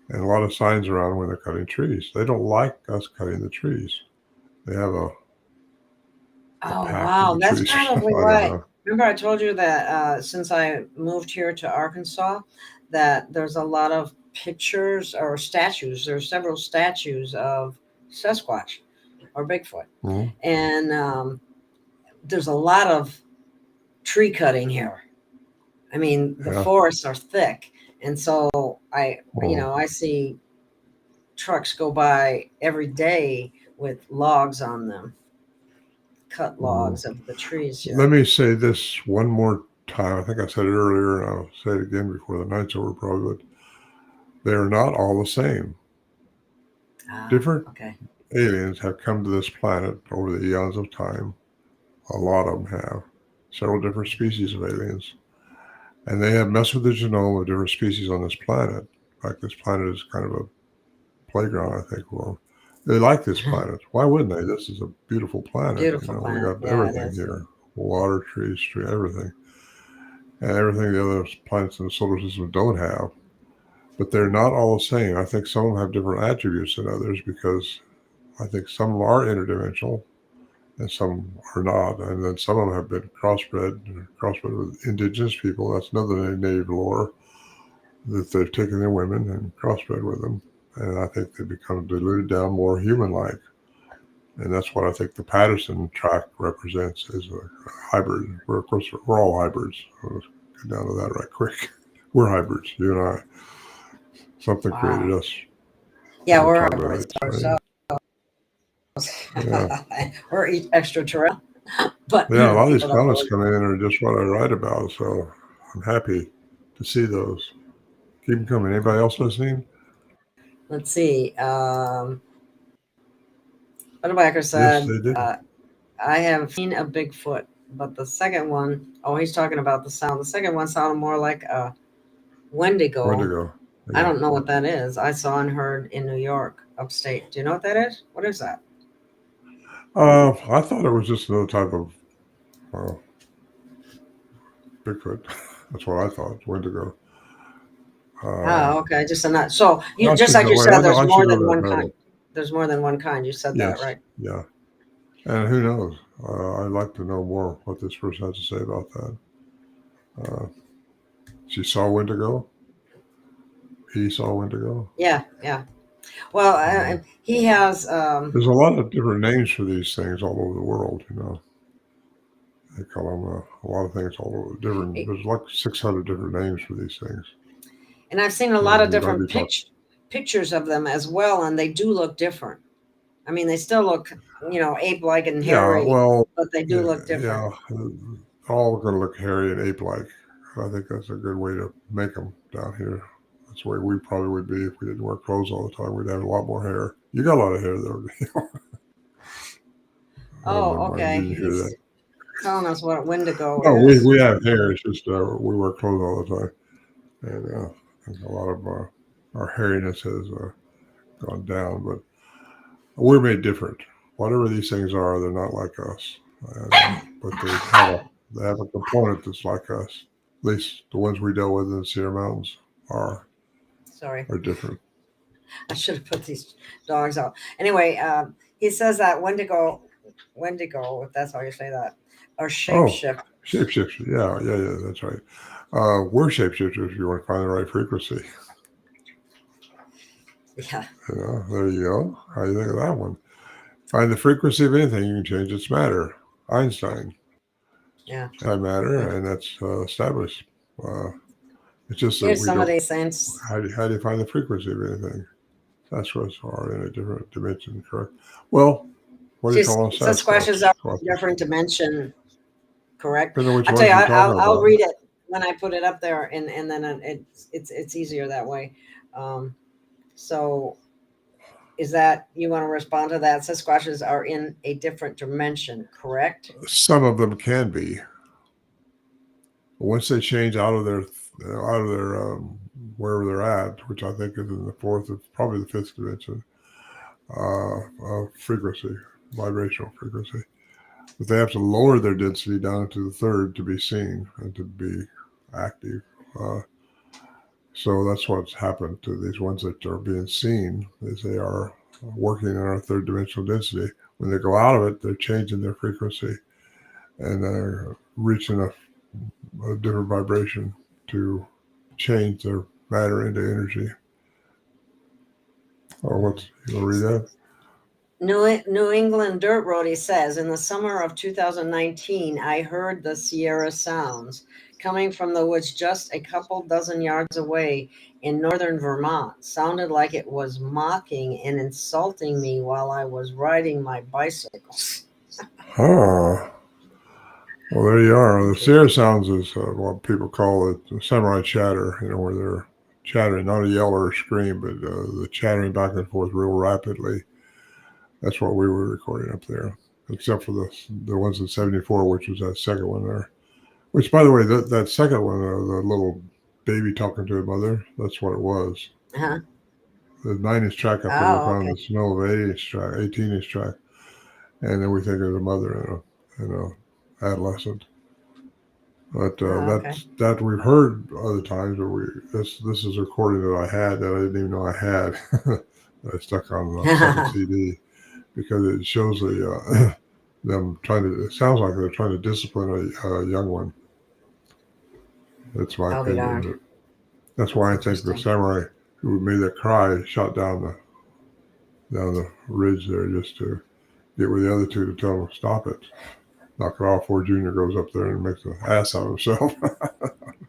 And a lot of signs around when they're cutting trees. They don't like us cutting the trees. They have a wow, that's probably why. Remember I told you that since I moved here to Arkansas, that there's a lot of pictures or statues. There's several statues of Sasquatch or Bigfoot. Mm-hmm. And there's a lot of tree cutting here. I mean, the forests are thick. And so I see trucks go by every day with logs on them, cut logs of the trees here. Let me say this one more time. I think I said it earlier, and I'll say it again before the night's over, probably. But they're not all the same. Different aliens have come to this planet over the eons of time. A lot of them have. Several different species of aliens. And they have messed with the genome of different species on this planet. In fact, this planet is kind of a playground, I think. Well, they like this planet. Why wouldn't they? This is a beautiful planet. Beautiful planet. We got everything here. Water, trees, everything. And everything the other planets in the solar system don't have. But they're not all the same. I think some of them have different attributes than others because I think some are interdimensional and some are not. And then some of them have been crossbred with indigenous people. That's another native lore, that they've taken their women and crossbred with them. And I think they become diluted down more human-like. And that's what I think the Patterson track represents, is a hybrid. Of course, we're all hybrids. I'll get down to that right quick. We're hybrids, you and I. Something created us. Yeah, we're hybrids ourselves. Yeah. We're extraterrestrial. But yeah, a lot of these comments come in are just what I write about. So I'm happy to see those. Keep them coming. Anybody else listening? Let's see. Butterbacker said, I have seen a Bigfoot, but the second one, he's talking about the sound. The second one sounded more like a Wendigo. Wendigo. Yeah. I don't know what that is. I saw and heard in New York, upstate. Do you know what that is? What is that? I thought it was just another type of Bigfoot. That's what I thought. Wendigo. Okay. Just a nut. So you just like you said, there's more than one kind. There's more than one kind. You said that, right? Yeah. And who knows? I'd like to know more what this person has to say about that. She saw Wendigo. He saw Wendigo. Yeah. Well, he has. There's a lot of different names for these things all over the world. They call them a lot of things all over different. There's like 600 different names for these things. And I've seen a lot of different pictures of them as well, and they do look different. I mean, they still look, ape-like and hairy, but they do look different. Yeah, all going to look hairy and ape-like. I think that's a good way to make them down here. That's the way we probably would be if we didn't wear clothes all the time. We'd have a lot more hair. You got a lot of hair, though. Okay. He's telling us what Wendigo is. We have hair. It's just we wear clothes all the time. And a lot of our hairiness has gone down. But we're made different. Whatever these things are, they're not like us. But they have a component that's like us. At least the ones we dealt with in the Sierra Mountains are different. I should have put these dogs out. Anyway, he says that Wendigo, if that's how you say that, or shapeshift. Shapeshifters, yeah, that's right. We're shapeshifters if you want to find the right frequency. Yeah. There you go. How do you think of that one? Find the frequency of anything, you can change its matter. Einstein. Yeah. Had matter, and that's established. It's just that here's somebody saying, how do you find the frequency of anything? Sasquatch are in a different dimension, correct? Well, what do you call them? Sasquatches are in a different dimension, correct? I'll tell you, I'll read it when I put it up there, and then it's easier that way. So is that, you want to respond to that? Sasquatches are in a different dimension, correct? Some of them can be. Once they change out of their wherever they're at, which I think is in the fourth, probably the fifth dimension, frequency, vibrational frequency. But they have to lower their density down to the third to be seen and to be active. So that's what's happened to these ones that are being seen, is they are working in our third dimensional density. When they go out of it, they're changing their frequency and they're reaching a different vibration to change their matter into energy. You want to read that? New England Dirt Roadie says, in the summer of 2019, I heard the Sierra sounds coming from the woods just a couple dozen yards away in northern Vermont. Sounded like it was mocking and insulting me while I was riding my bicycles. Huh. Well, there you are. The Sierra sounds is what people call it the samurai chatter, where they're chattering, not a yell or a scream, but the chattering back and forth real rapidly. That's what we were recording up there, except for the ones in 74, which was that second one there. Which, by the way, that second one, the little baby talking to his mother, that's what it was. Uh-huh. The 9-inch track up there, we Oh, found okay. the smell of 8-inch track, 18-inch track. And then we think of the mother and a adolescent. But Oh, okay. that we've heard other times, but this is a recording that I had that I didn't even know I had. That I stuck on the second CD because it shows them trying to. It sounds like they're trying to discipline a young one. That's my I'll be opinion. darned. But that's why I think the Interesting. samurai who made that cry shot down the ridge there just to get with the other two to tell them to stop it. Knock it off before Junior goes up there and makes an ass out of himself.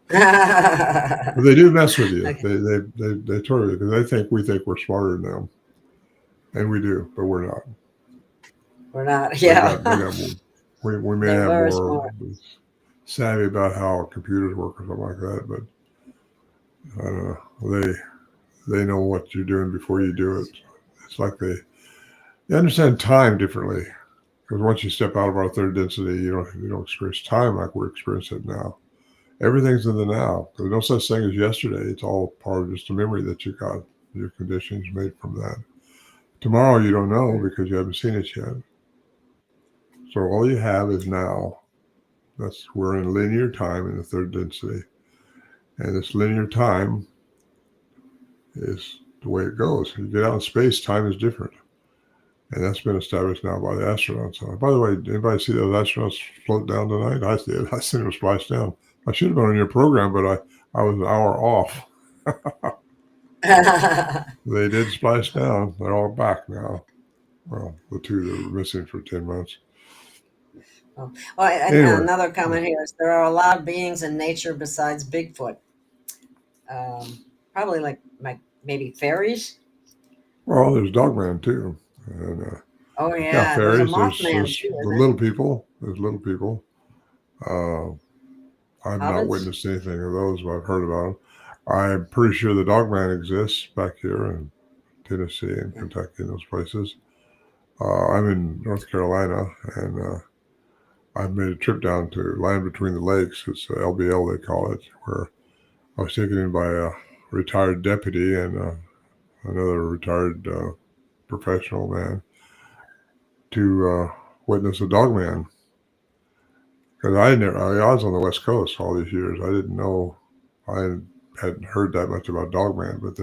But they do mess with you. Okay. They torture you because we think we're smarter than them, and we do, but we're not. We're not. Yeah. They got more. We may They're have very more smart. savvy about how computers work or something like that, but I don't know. They know what you're doing before you do it. It's like they understand time differently. Because once you step out of our third density, you don't experience time like we're experiencing it now. Everything's in the now. There's no such thing as yesterday. It's all part of just a memory that you got. Your conditions made from that. Tomorrow you don't know because you haven't seen it yet. So all you have is now. We're in linear time in the third density. And this linear time is the way it goes. You get out in space, time is different. And that's been established now by the astronauts. By the way, anybody see those astronauts float down tonight? I did. I seen them splash down. I should have been on your program, but I was an hour off. They did splash down. They're all back now. Well, the two that were missing for 10 months. Oh. Well, and Anyway. another comment here is there are a lot of beings in nature besides Bigfoot. Probably like maybe fairies. Well, there's Dogman too. And, Oh yeah, there's a fairies. Mothman There's too, the isn't there? little people. There's little people. I've not Hobbits. witnessed anything of those, but I've heard about them. I'm pretty sure the Dogman exists back here in Tennessee and Kentucky and those places. I'm in North Carolina, and I've made a trip down to Land Between the Lakes. It's LBL, they call it, where I was taken in by a retired deputy and another retired professional man to witness a dogman. Because I was on the West Coast all these years. I didn't know, I hadn't heard that much about dogman, but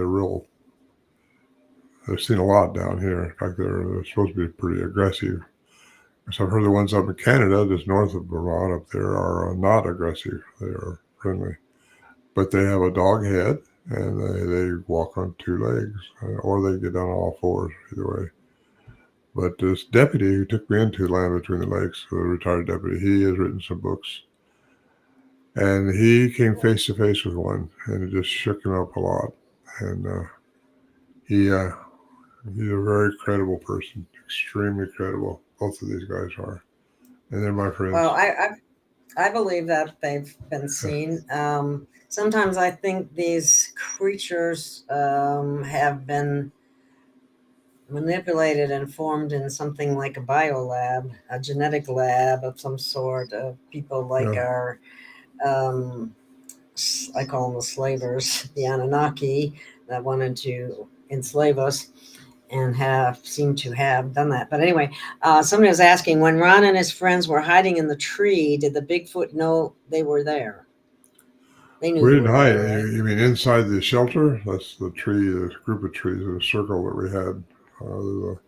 they've seen a lot down here. In fact, they're supposed to be pretty aggressive. So I've heard the ones up in Canada, just north of Vermont up there, are not aggressive. They are friendly. But they have a dog head, and they walk on two legs, or they get down on all fours, either way. But this deputy who took me into Land Between the Lakes, the retired deputy, he has written some books. And he came face to face with one, and it just shook him up a lot. And he's a very credible person, extremely credible. Both of these guys are, and they're my friends. Well, I believe that they've been seen. Sometimes I think these creatures have been manipulated and formed in something like a biolab, a genetic lab of some sort of people like our, I call them the slavers, the Anunnaki that wanted to enslave us and seemed to have done that. But anyway, somebody was asking, when Ron and his friends were hiding in the tree, did the Bigfoot know they were there? They knew We they didn't were hide. there, right? You mean inside the shelter? That's the tree, the group of trees in a circle that we had. There's a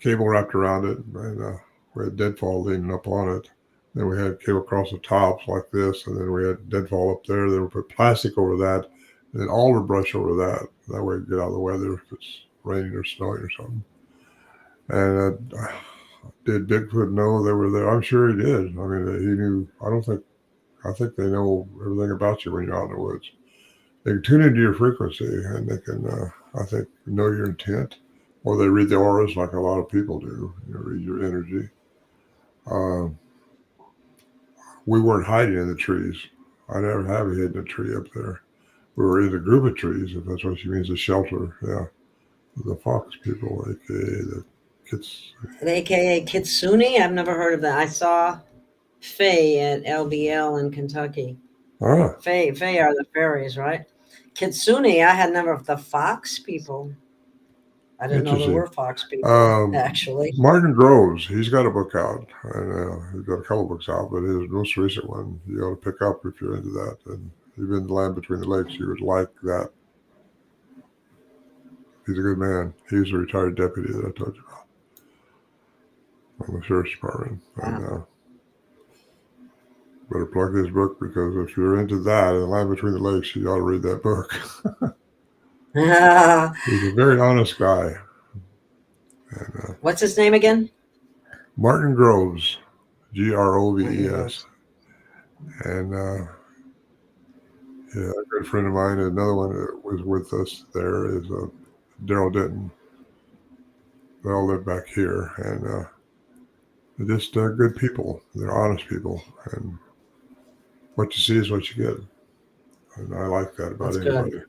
cable wrapped around it, and we had deadfall leaning up on it. Then we had cable across the tops like this, and then we had deadfall up there. Then we put plastic over that, and then alder brush over that. That way we get out of the weather if it's raining or snowing or something. And did Bigfoot know they were there? I'm sure he did. I mean, he knew. I think they know everything about you when you're out in the woods. They can tune into your frequency, and they can, I think, know your intent, or they read the auras like a lot of people do. Read your energy. Um, we weren't hiding in the trees. I never have hidden a tree up there. We were in a group of trees, if that's what she means, a shelter. Yeah. The fox people, aka the kids. AKA Kitsune? I've never heard of that. I saw Fae at LBL in Kentucky. Ah, Fae are the fairies, right? Kitsune, I had never, the fox people. I didn't know there interesting. were fox people, Um, actually. Martin Groves, he's got a book out, and he's got a couple books out, but his most recent one you ought to pick up if you're into that. And you've been in the Land Between the Lakes, you would like that. He's a good man. He's a retired deputy that I told you about from the sheriff's department. And better plug his book, because if you're into that, in the Land Between the Lakes, you ought to read that book. He's a very honest guy. And, What's his name again? Martin Groves, Groves. And yeah, a good friend of mine, another one that was with us there is Daryl Denton. They all live back here, and they're just good people. They're honest people, and what you see is what you get. And I like that about anybody. Good.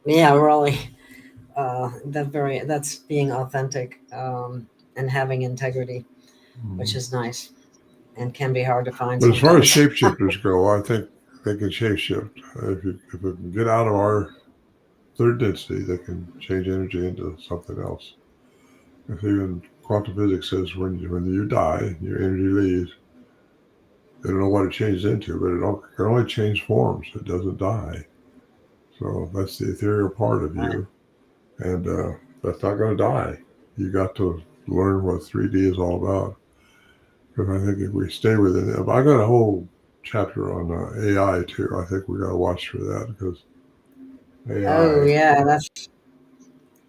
Yeah, really. That's being authentic and having integrity, which is nice and can be hard to find. But as far as sometimes. shapeshifters go, I think they can shapeshift. If it can get out of our third density, they can change energy into something else. If even quantum physics says when you die, your energy leaves. They don't know what it changes into, but it can only change forms. It doesn't die. So that's the ethereal part of you, and that's not going to die. You got to learn what 3D is all about. Because I think if we stay within it, I got a whole chapter on AI too. I think we got to watch for that, because AI. Oh yeah, that's.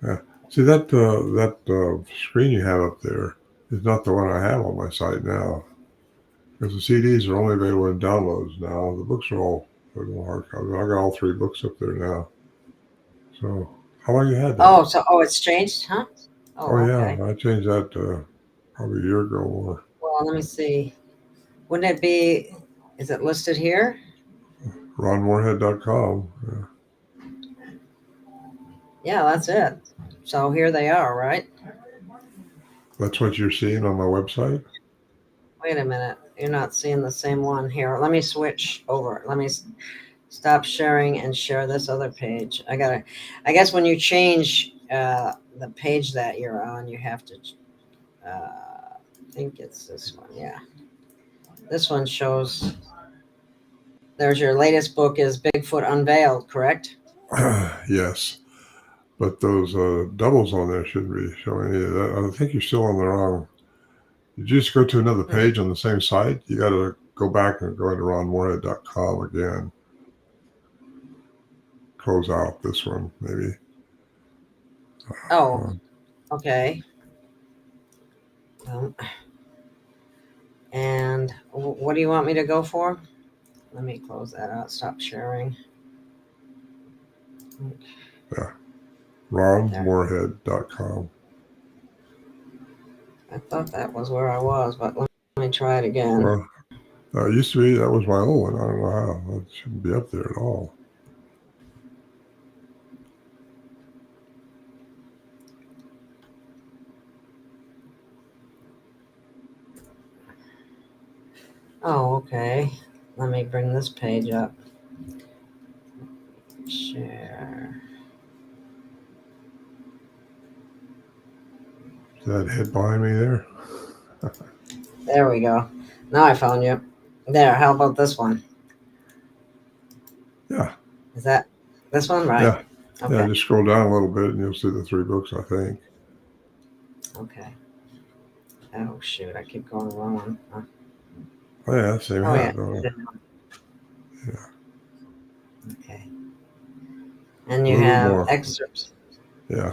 Yeah. See that screen you have up there is not the one I have on my site now. Because the CDs are only available in downloads now. The books are all hardcover. I got all 3 books up there now. So how long you had that? It's changed, huh? Oh yeah, Okay. I changed that probably a year ago or. Well, let me see. Wouldn't it be? Is it listed here? RonMorehead.com. Yeah. Yeah, that's it. So here they are, right? That's what you're seeing on my website? Wait a minute. You're not seeing the same one here. Let me switch over. Let me stop sharing and share this other page. I guess when you change the page that you're on, you have to, I think it's this one. Yeah. This one shows, there's your latest book is Bigfoot Unveiled, correct? Yes. But those doubles on there shouldn't be showing any of that. I think you're still on the wrong. You just go to another page on the same site. You got to go back and go into ronmorehead.com again. Close out this one, maybe. Okay. And what do you want me to go for? Let me close that out. Stop sharing. Yeah. RonMorehead.com. I thought that was where I was, but let me try it again. Well, it used to be, that was my old one. I don't know how. It shouldn't be up there at all. Oh, okay. Let me bring this page up. Share. Is that head behind me there? There we go. Now I found you. There, how about this one? Yeah. Is that this one? Right. Yeah. Okay. Yeah, just scroll down a little bit and you'll see the 3 books, I think. Okay. Oh, shoot. I keep going wrong. Huh? Oh, yeah, same hat. Yeah. Okay. And you A little have more. excerpts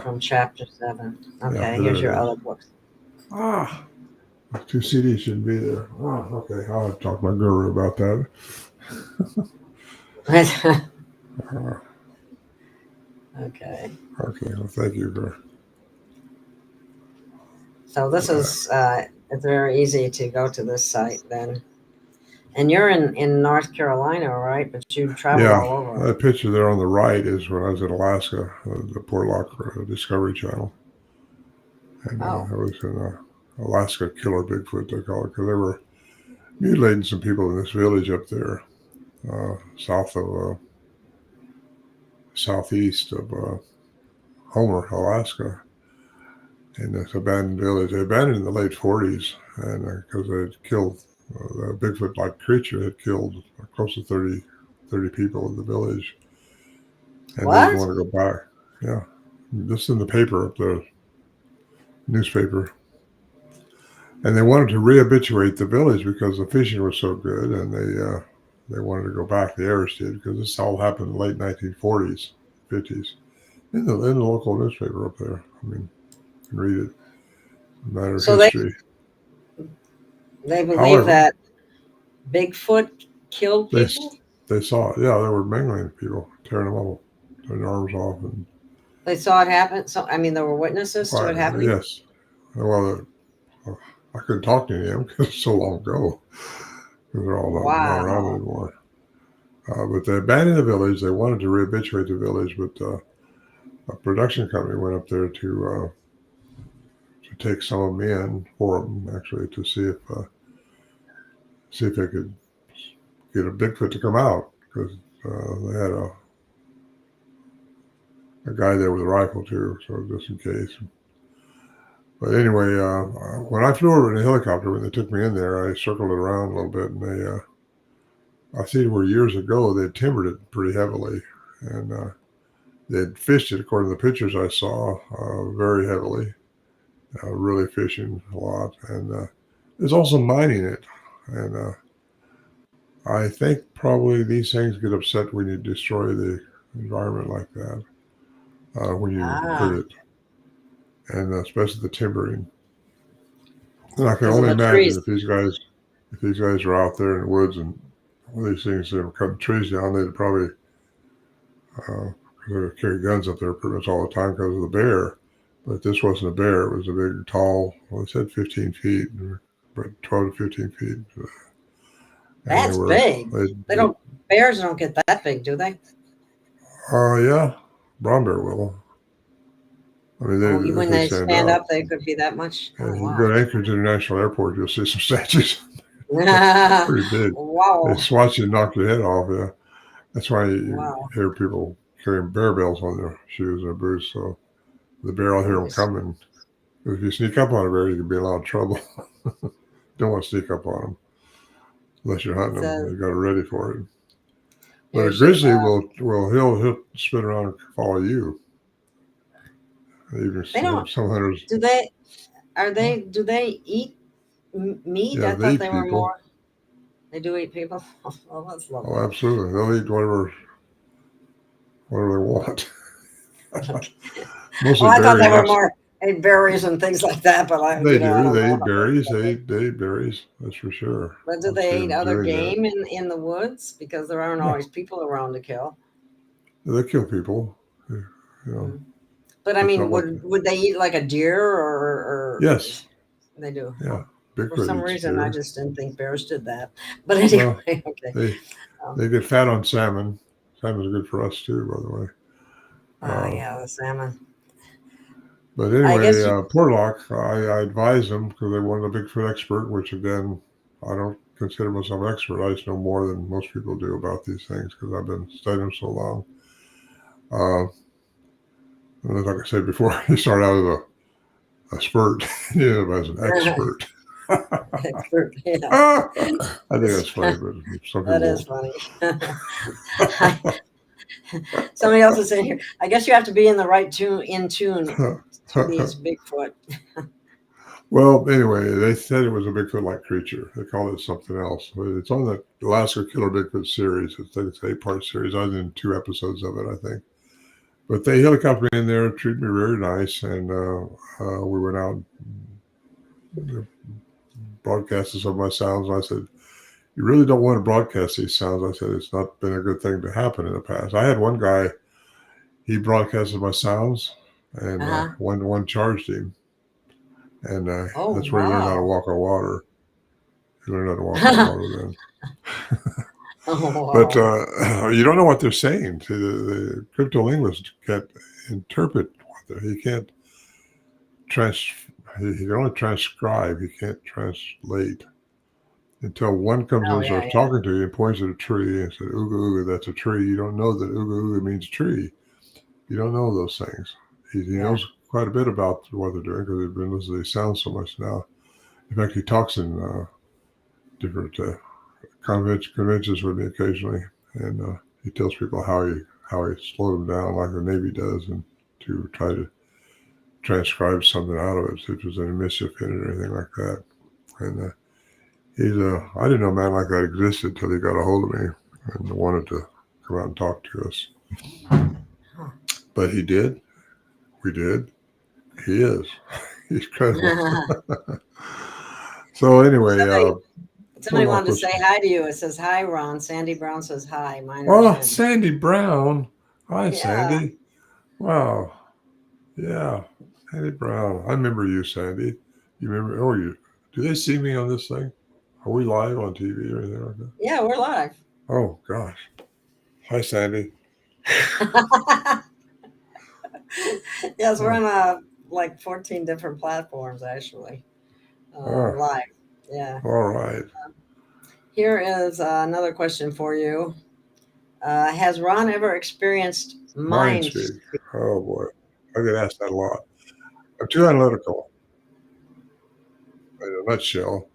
from chapter 7. Okay, Yeah, here's your other books. 2 CDs shouldn't be there. Oh, okay. I'll have to talk to my guru about that. Okay. Okay. Well, thank you, girl. So this is It's very easy to go to this site then. And you're in North Carolina, right? But you travel all over. That picture there on the right is when I was in Alaska, the Portlock Discovery Channel. And I was in Alaska Killer Bigfoot, they call it, because they were mutilating some people in this village up there, southeast of Homer, Alaska. In this abandoned village. They abandoned it in the late 40s, and because they had killed the Bigfoot-like creature had killed close to 30 people in the village, and they didn't want to go back. Yeah, this in the paper up there, newspaper, and they wanted to re-habituate the village because the fishing was so good, and they wanted to go back. The heirs did, because this all happened in the late 1940s, 50s, in the local newspaper up there. I mean, you can read it. Matter of history. They believe that Bigfoot killed people? They saw it. Yeah, they were mangling people, tearing them off, tearing their arms off. And they saw it happen? So, I mean, there were witnesses to it happening? Yes. Well, I couldn't talk to any of them because it's so long ago. They're all not around anymore. But they abandoned the village. They wanted to re-habituate the village, but a production company went up there to take some of them in for them, actually, to see if they could get a Bigfoot to come out, because they had a guy there with a rifle too, so just in case. But anyway, when I flew over in a helicopter, when they took me in there, I circled it around a little bit, and I see where years ago they timbered it pretty heavily, and they'd fished it, according to the pictures I saw, very heavily. Really fishing a lot, and there's also mining it, and I think probably these things get upset when you destroy the environment like that, when you hurt it, and especially the timbering. And I can only imagine if these guys are out there in the woods and one of these things, they were cutting trees down, they'd probably carry guns up there pretty much all the time because of the bear. But this wasn't a bear. It was a big, tall, well, it said 15 feet, but 12 to 15 feet. That's big. Bears don't get that big, do they? Yeah. Brown bear will. I mean, when they stand up, they could be that much. Yeah, you go to Anchorage International Airport, you'll see some statues. Pretty big. Wow. They swat you and knock your head off, yeah. That's why you hear people carrying bear bells on their shoes or boots, so the bear will hear them coming. If you sneak up on a bear, you can be in a lot of trouble. Don't want to sneak up on them unless you're hunting them. You got it ready for it. But a grizzly he'll spin around and follow you. Even some hunters. Do they eat meat? Yeah, I thought they were more. They do eat people. Oh, that's lovely. Oh, absolutely. They'll eat whatever they want. I thought they were more ate berries and things like that, but they do. They eat berries. They eat berries. That's for sure. But do they eat other game in the woods? Because there aren't always people around to kill. They kill people. You know. But I mean, would they eat like a deer or? Yes. They do. Yeah. Bigfoot for some reason, I just didn't think bears did that. But anyway, okay. They get fat on salmon. Salmon's good for us too, by the way. Yeah, the salmon. But anyway, Portlock, I advised them because they wanted a Bigfoot expert, which again, I don't consider myself an expert. I just know more than most people do about these things because I've been studying them so long. And like I said before, you start out as a spurt, as an expert. Expert, yeah. I think that's funny, but some people that is funny. Somebody else is saying here, I guess you have to be in the right tune to these Bigfoot. Well, anyway, they said it was a Bigfoot-like creature. They called it something else. It's on the Alaska Killer Bigfoot series. It's an 8-part series. I was in 2 episodes of it, I think. But they helicoptered me in there, treated me very nice, and we went out and broadcasted some of my sounds. And I said, you really don't want to broadcast these sounds. I said, it's not been a good thing to happen in the past. I had one guy, he broadcasted my sounds, and one charged him. And Oh, that's where he learned how to wow. walk on water. He learned how to walk on water then. Oh, But wow. you don't know what they're saying. See, the cryptolinguist can't interpret what he can't he can only transcribe. He can't translate until one comes in Oh, and yeah, starts yeah. talking to you and points at a tree and says, "Ooga ooga, that's a tree." You don't know that ooga ooga means tree. You don't know those things. He Yeah. knows quite a bit about what they're doing because he's been listening to these sounds so much now. In fact, he talks in different conventions with me occasionally, and he tells people how he slowed them down like the Navy does, and to try to transcribe something out of it, if there's any mischief in it or anything like that. And I didn't know a man like that existed till he got a hold of me and wanted to come out and talk to us. Huh. But he did. We did. He is. He's credible. So anyway, Somebody one more wanted to say question. hi to you. It says, hi, Ron. Sandy Brown says hi. Oh, Sandy Brown. Hi, Yeah. Sandy. Wow. Yeah. Sandy Brown. I remember you, Sandy. You remember? Oh, do they see me on this thing? Are we live on TV or anything like that? Yeah, we're live. Oh, gosh. Hi, Sandy. Yes, we're on like 14 different platforms, actually. Live. Yeah. All right. Here is another question for you. Has Ron ever experienced Mind mind speak. speak? Oh, boy. I get asked that a lot. I'm too analytical. In a nutshell,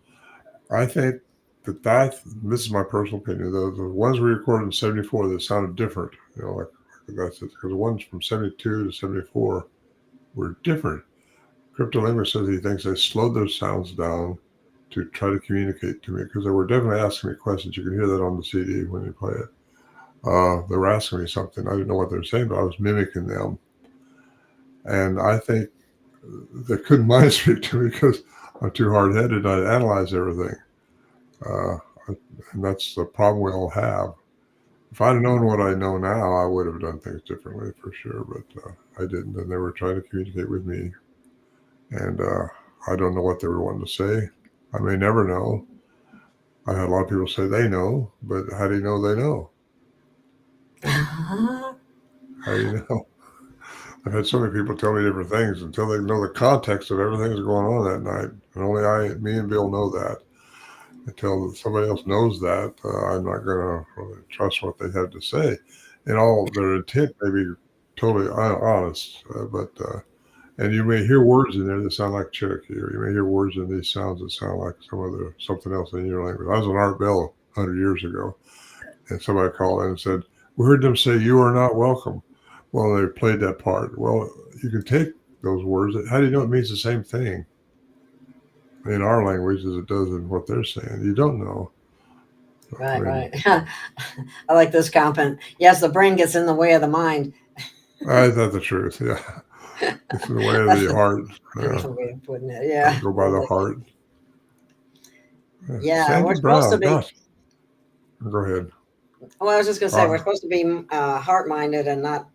I think this is my personal opinion. The ones we recorded in '74 that sounded different, like that's it. Because the ones from '72 to '74 were different. Cryptolinguist says he thinks they slowed those sounds down to try to communicate to me because they were definitely asking me questions. You can hear that on the CD when you play it. They were asking me something. I didn't know what they were saying, but I was mimicking them. And I think they couldn't mind speak to me because I'm too hard-headed. I analyze everything. And that's the problem we all have. If I'd have known what I know now, I would have done things differently for sure, but I didn't. And they were trying to communicate with me. And I don't know what they were wanting to say. I may never know. I had a lot of people say they know, but how do you know they know? How do you know? I've had so many people tell me different things until they know the context of everything that's going on that night. And only me and Bill know that. Until somebody else knows that, I'm not going to really trust what they have to say. And all their intent may be totally honest, and you may hear words in there that sound like Cherokee, or you may hear words in these sounds that sound like something else in your language. I was on Art Bell 100 years ago, and somebody called in and said, "We heard them say you are not welcome." Well, they played that part. Well, you can take those words. How do you know it means the same thing in our language as it does in what they're saying? You don't know. Right, right. I like this comment. Yes, the brain gets in the way of the mind. That's the truth. Yeah, it's in the way of the heart. Beautiful way of putting it. Yeah. Go by the heart. Yeah, Sandy we're supposed to Brown. be. Gosh, go ahead. Well, I was just going to say we're supposed to be heart-minded and not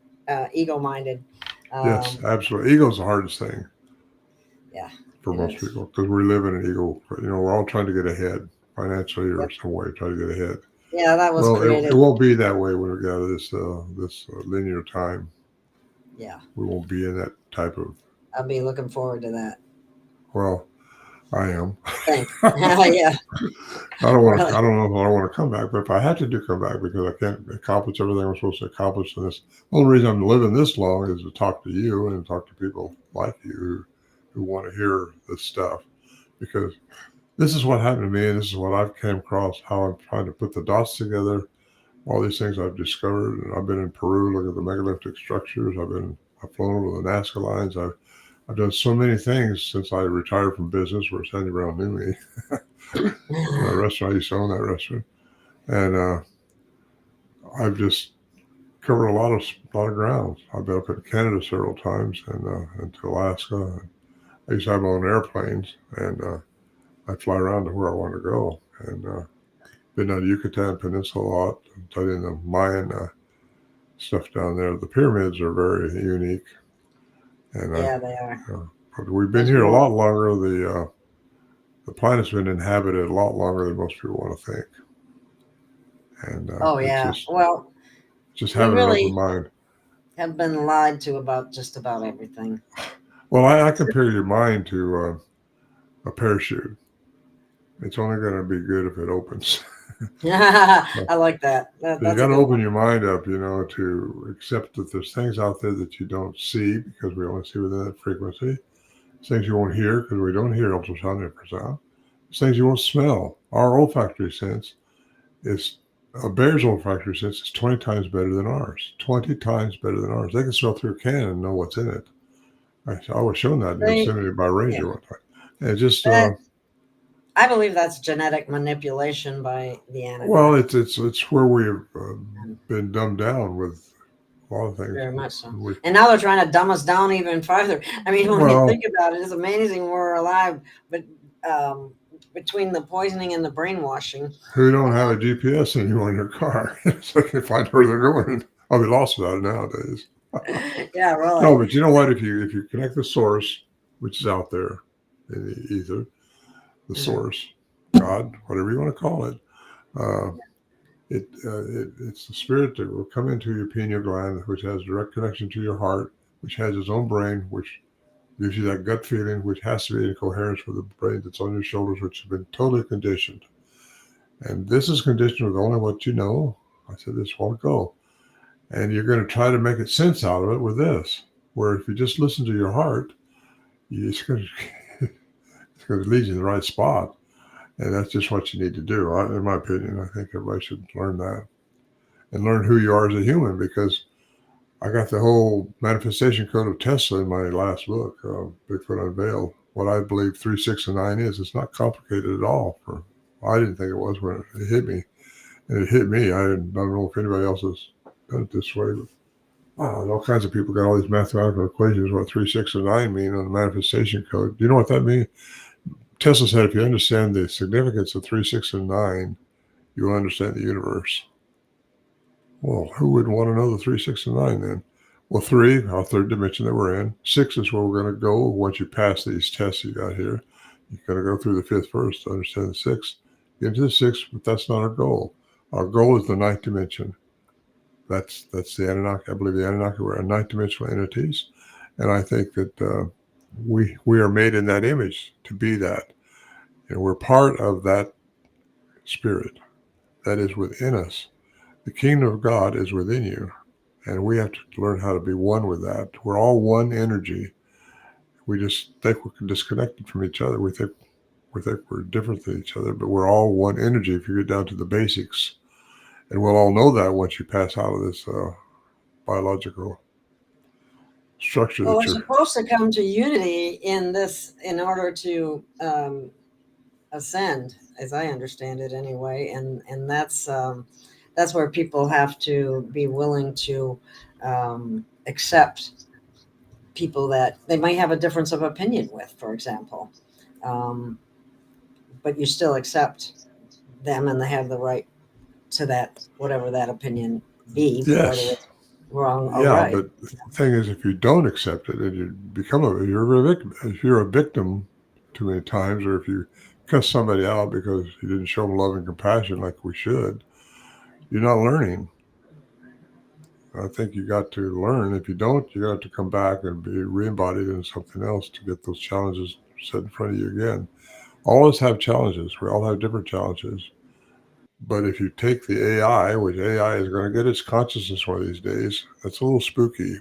ego-minded. Yes, absolutely. Ego's the hardest thing. Yeah. For most people, because we live in an ego. We're all trying to get ahead financially or some way, try to get ahead. Yeah, that was created. It won't be that way when we get out of this linear time. Yeah. We won't be in that type of. I'll be looking forward to that. Well, I am. Thanks. Yeah. I don't want to. I don't know if I want to come back, but if I had to come back because I can't accomplish everything I'm supposed to accomplish in this. The only reason I'm living this long is to talk to you and talk to people like you who want to hear this stuff, because this is what happened to me, and this is what I've came across, how I'm trying to put the dots together, all these things I've discovered. And I've been in Peru looking at the megalithic structures. I've flown over the Nazca lines. I've done so many things since I retired from business where Sandy Brown knew me. The restaurant, I used to own that restaurant. And I've just covered a lot of ground. I've been up in Canada several times and to Alaska. I used to have my own airplanes, and I fly around to where I want to go. And been on the Yucatan Peninsula a lot, studying the Mayan stuff down there. The pyramids are very unique. And yeah, they are. But we've been here a lot longer. The planet's been inhabited a lot longer than most people want to think. And well, just we having an really open mind. have been lied to about just about everything. Well, I compare your mind to a parachute. It's only going to be good if it opens. I like that. You That's got a to good open one. your mind up, to accept that there's things out there that you don't see because we only see within that frequency. There's things you won't hear because we don't hear ultrasound infrasound. There's things you won't smell. Our olfactory sense is a bear's olfactory sense is 20 times better than ours. 20 times better than ours. They can smell through a can and know what's in it. I was shown that in Yosemite by a ranger one time. And just I believe that's genetic manipulation by the Anunnaki. well, it's where we've been dumbed down with a lot of things. Very much so. And now they're trying to dumb us down even farther. I mean, when you think about it, it's amazing we're alive, but between the poisoning and the brainwashing. Who don't have a GPS anymore in their car, so they find where they're going. I'll be lost without it nowadays. Yeah, really. No, but you know what? If you connect the source, which is out there in the ether, the source, God, whatever you want to call it, it's the spirit that will come into your pineal gland, which has direct connection to your heart, which has its own brain, which gives you that gut feeling, which has to be in coherence with the brain that's on your shoulders, which has been totally conditioned. And this is conditioned with only what you know. I said this a while ago. And you're going to try to make it sense out of it with this, where if you just listen to your heart, it's going to lead you to the right spot. And that's just what you need to do. In my opinion, I think everybody should learn that and learn who you are as a human, because I got the whole manifestation code of Tesla in my last book, Bigfoot Unveiled. What I believe 3, 6, and 9 is. It's not complicated at all. I didn't think it was when it hit me. And it hit me. I don't know if anybody else has done it this way. But all kinds of people got all these mathematical equations, what 3, 6, and 9 mean on the manifestation code. Do you know what that means? Tesla said if you understand the significance of 3, 6, and 9, you will understand the universe. Well, who would want to know the 3, 6, and 9 then? Well, 3, our third dimension that we're in. 6 is where we're going to go once you pass these tests you got here. You've got to go through the 5th first to understand the 6th. Get into the 6th, but that's not our goal. Our goal is the 9th dimension. That's the Anunnaki. I believe the Anunnaki were 9th dimensional entities. And I think that we are made in that image to be that. And we're part of that spirit that is within us. The kingdom of God is within you, and we have to learn how to be one with that. We're all one energy. We just think we're disconnected from each other. We think we're different than each other, but we're all one energy if you get down to the basics. And we'll all know that once you pass out of this biological structure. Well, we're supposed to come to unity in this in order to ascend, as I understand it anyway, and that's where people have to be willing to accept people that they might have a difference of opinion with, for example, but you still accept them and they have the right to that, whatever that opinion be, whether it's wrong or right. But the thing is, if you don't accept it and you become you're a victim. If you're a victim too many times, or if you cuss somebody out because you didn't show them love and compassion like we should, you're not learning. I think you got to learn. If you don't, you got to come back and be re-embodied in something else to get those challenges set in front of you again. All of us have challenges. We all have different challenges. But if you take the AI, which AI is going to get its consciousness one of these days, that's a little spooky.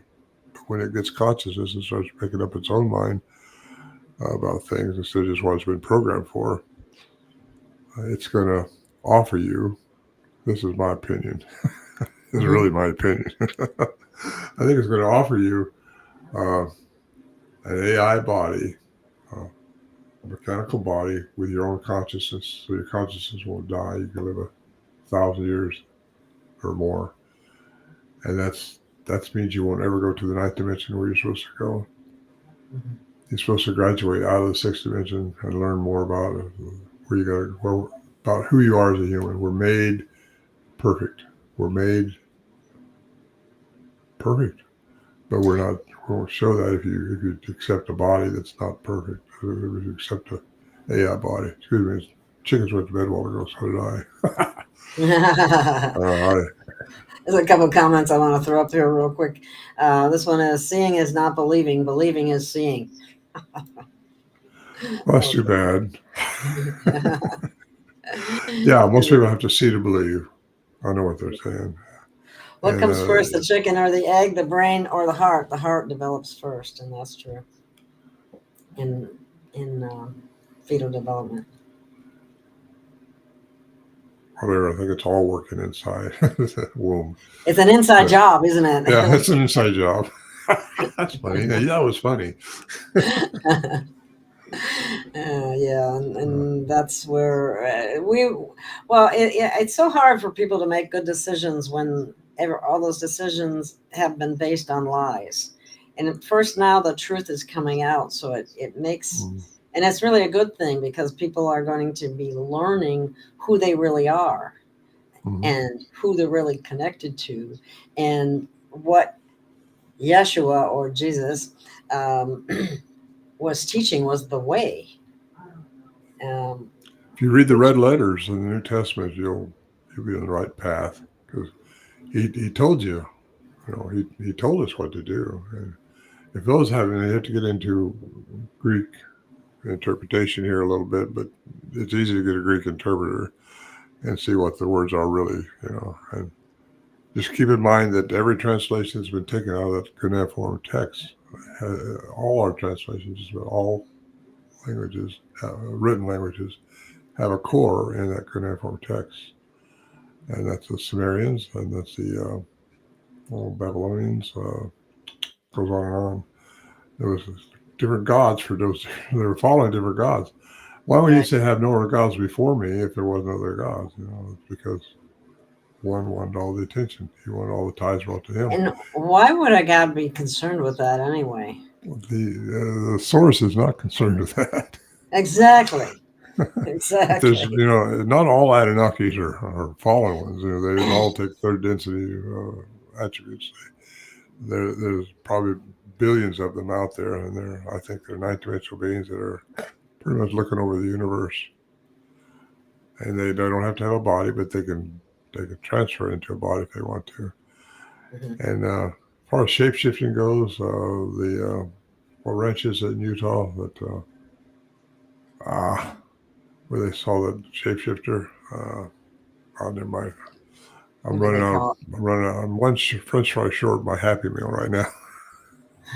But when it gets consciousness and starts picking up its own mind about things instead of just what it's been programmed for, it's going to offer you, this is my opinion, this is really my opinion, I think it's going to offer you an AI body, a mechanical body with your own consciousness, so your consciousness won't die. You can live 1,000 years or more, and that means you won't ever go to the 9th dimension where you're supposed to go. You're supposed to graduate out of the 6th dimension and learn more about where you got to go, about who you are as a human. We're made perfect. We're made perfect. But we won't show that if you accept a body that's not perfect. If you accept a AI body. Excuse me, chickens went to bed a while ago, so did I. There's a couple of comments I want to throw up here real quick. This one is, seeing is not believing, believing is seeing. Well, that's too bad. Yeah, most people have to see to believe. I know what they're saying. What comes first, the chicken or the egg, the brain or the heart? The heart develops first, and that's true in fetal development. Whatever, I think it's all working inside the womb. It's an inside job, isn't it? Yeah, it's an inside job. That's funny. That was funny. Yeah, and that's where it's so hard for people to make good decisions when all those decisions have been based on lies. And at first now the truth is coming out, so it makes, and it's really a good thing, because people are going to be learning who they really are and who they're really connected to, and what Yeshua or Jesus was teaching was the way. If you read the red letters in the New Testament, you'll be on the right path, because he told you, he told us what to do. And if those haven't, you have to get into Greek interpretation here a little bit, but it's easy to get a Greek interpreter and see what the words are really, and just keep in mind that every translation has been taken out of that cuneiform text. All our translations, all languages, written languages, have a core in that cuneiform text, and that's the Sumerians, and that's the Babylonians. Goes on and on. There was different gods for those. They were following different gods. Why would you say have no other gods before me if there was no other gods? It's because one wanted all the attention. He wanted all the ties brought to him. And why would a god be concerned with that anyway? The source is not concerned with that. Exactly. Exactly. There's, not all Anunnakis are fallen ones. They didn't all take third density attributes. There's probably billions of them out there, and I think they're ninth-dimensional beings that are pretty much looking over the universe. And they don't have to have a body, but they can transfer into a body if they want to. And as far as shape-shifting goes, what ranch is it in Utah that where they saw that shapeshifter? Never mind. I'm one French fry short my Happy Meal right now.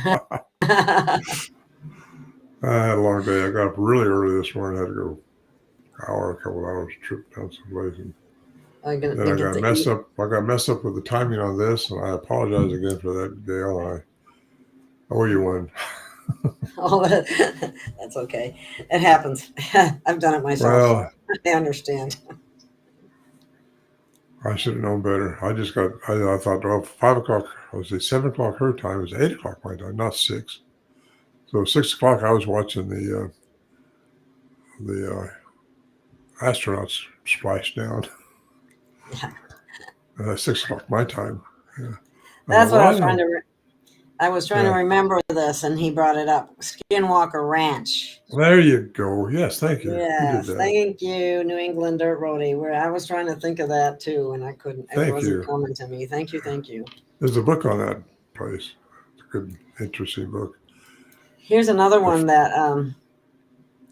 I had a long day. I got up really early this morning. I had to go a couple hours trip down someplace, and then I got messed up. I got messed up with the timing on this, and I apologize again for that, Gail. I owe you one. Oh, that's okay. It happens. I've done it myself. Well, I understand. I should have known better. I thought, well, 5 o'clock, I was at 7 o'clock her time. It was 8 o'clock my time, not 6. So 6 o'clock, I was watching the astronauts splash down. 6 o'clock my time. Yeah. That's what I was trying to. I was trying to remember this, and he brought it up. Skinwalker Ranch. There you go. Yes, thank you. Yes, thank you, New England Dirt Roadie. I was trying to think of that too, and I couldn't. It wasn't coming to me. Thank you. There's a book on that place. It's a good, interesting book. Here's another one that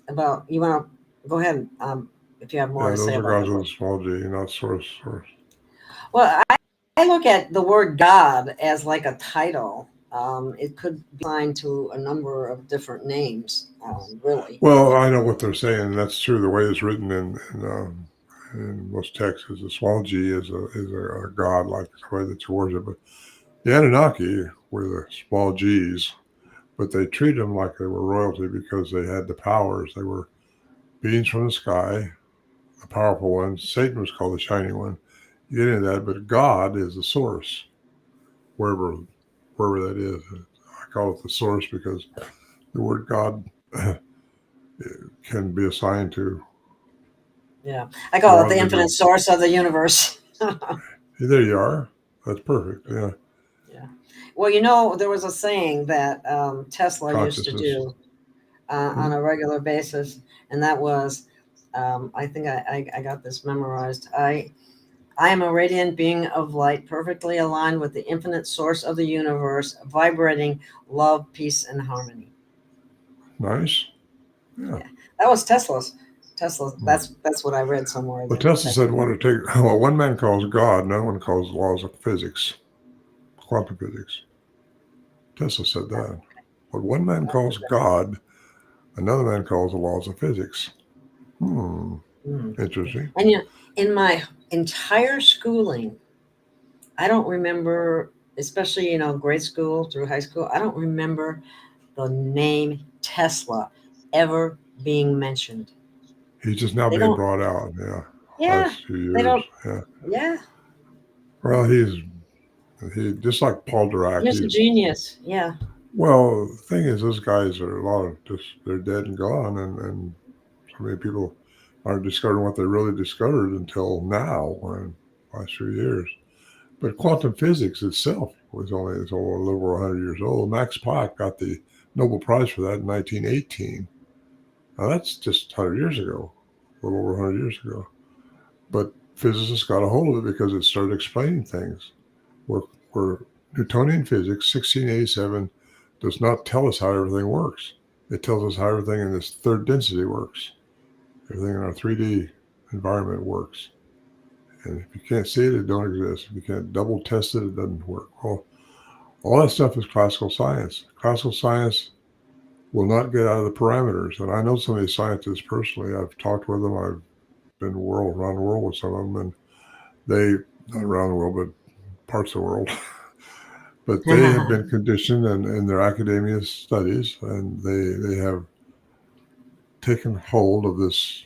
about. You want to go ahead if you have more to say about it. Those are gods with a small g, not source. Well, I look at the word God as like a title. It could be assigned to a number of different names, really. Well, I know what they're saying. That's true. The way it's written in most texts is a small g is a god, like the way that you worship. But the Anunnaki were the small g's, but they treated them like they were royalty because they had the powers. They were beings from the sky, the powerful ones. Satan was called the shining one. You get into that, but God is the source, wherever that is. I call it the source because the word God can be assigned to. Yeah, I call it the infinite source of the universe. There you are. That's perfect. Yeah. Well, there was a saying that Tesla used to Consciousness. do on a regular basis, and that was, I think I got this memorized. I am a radiant being of light, perfectly aligned with the infinite source of the universe, vibrating love, peace, and harmony. Nice. Yeah. That was Tesla's. That's what I read somewhere. Well, Tesla said, well, one man calls God, no one calls laws of physics, quantum physics. Tesla said that. What one man calls God, another man calls the laws of physics. Interesting. And in my entire schooling, I don't remember, especially grade school through high school, I don't remember the name Tesla ever being mentioned. He's just now being brought out. Yeah. Yeah. Last few years. They don't. Yeah. Yeah. Well, he just like Paul Dirac. He's a genius. Yeah. Well, the thing is, those guys are a lot of they're dead and gone, and so many people aren't discovering what they really discovered until now, in the last few years. But quantum physics itself it's a little over 100 years old. Max Planck got the Nobel Prize for that in 1918. Now that's just 100 years ago, a little over 100 years ago. But physicists got a hold of it because it started explaining things. Where Newtonian physics, 1687, does not tell us how everything works. It tells us how everything in this third density works. Everything in our 3D environment works. And if you can't see it, it don't exist. If you can't double test it, it doesn't work. Well, all that stuff is classical science. Classical science will not get out of the parameters. And I know some of these scientists personally. I've talked with them. I've been around the world with some of them. And they, not around the world, but parts of the world. But they have been conditioned in their academia studies, and they have taken hold of this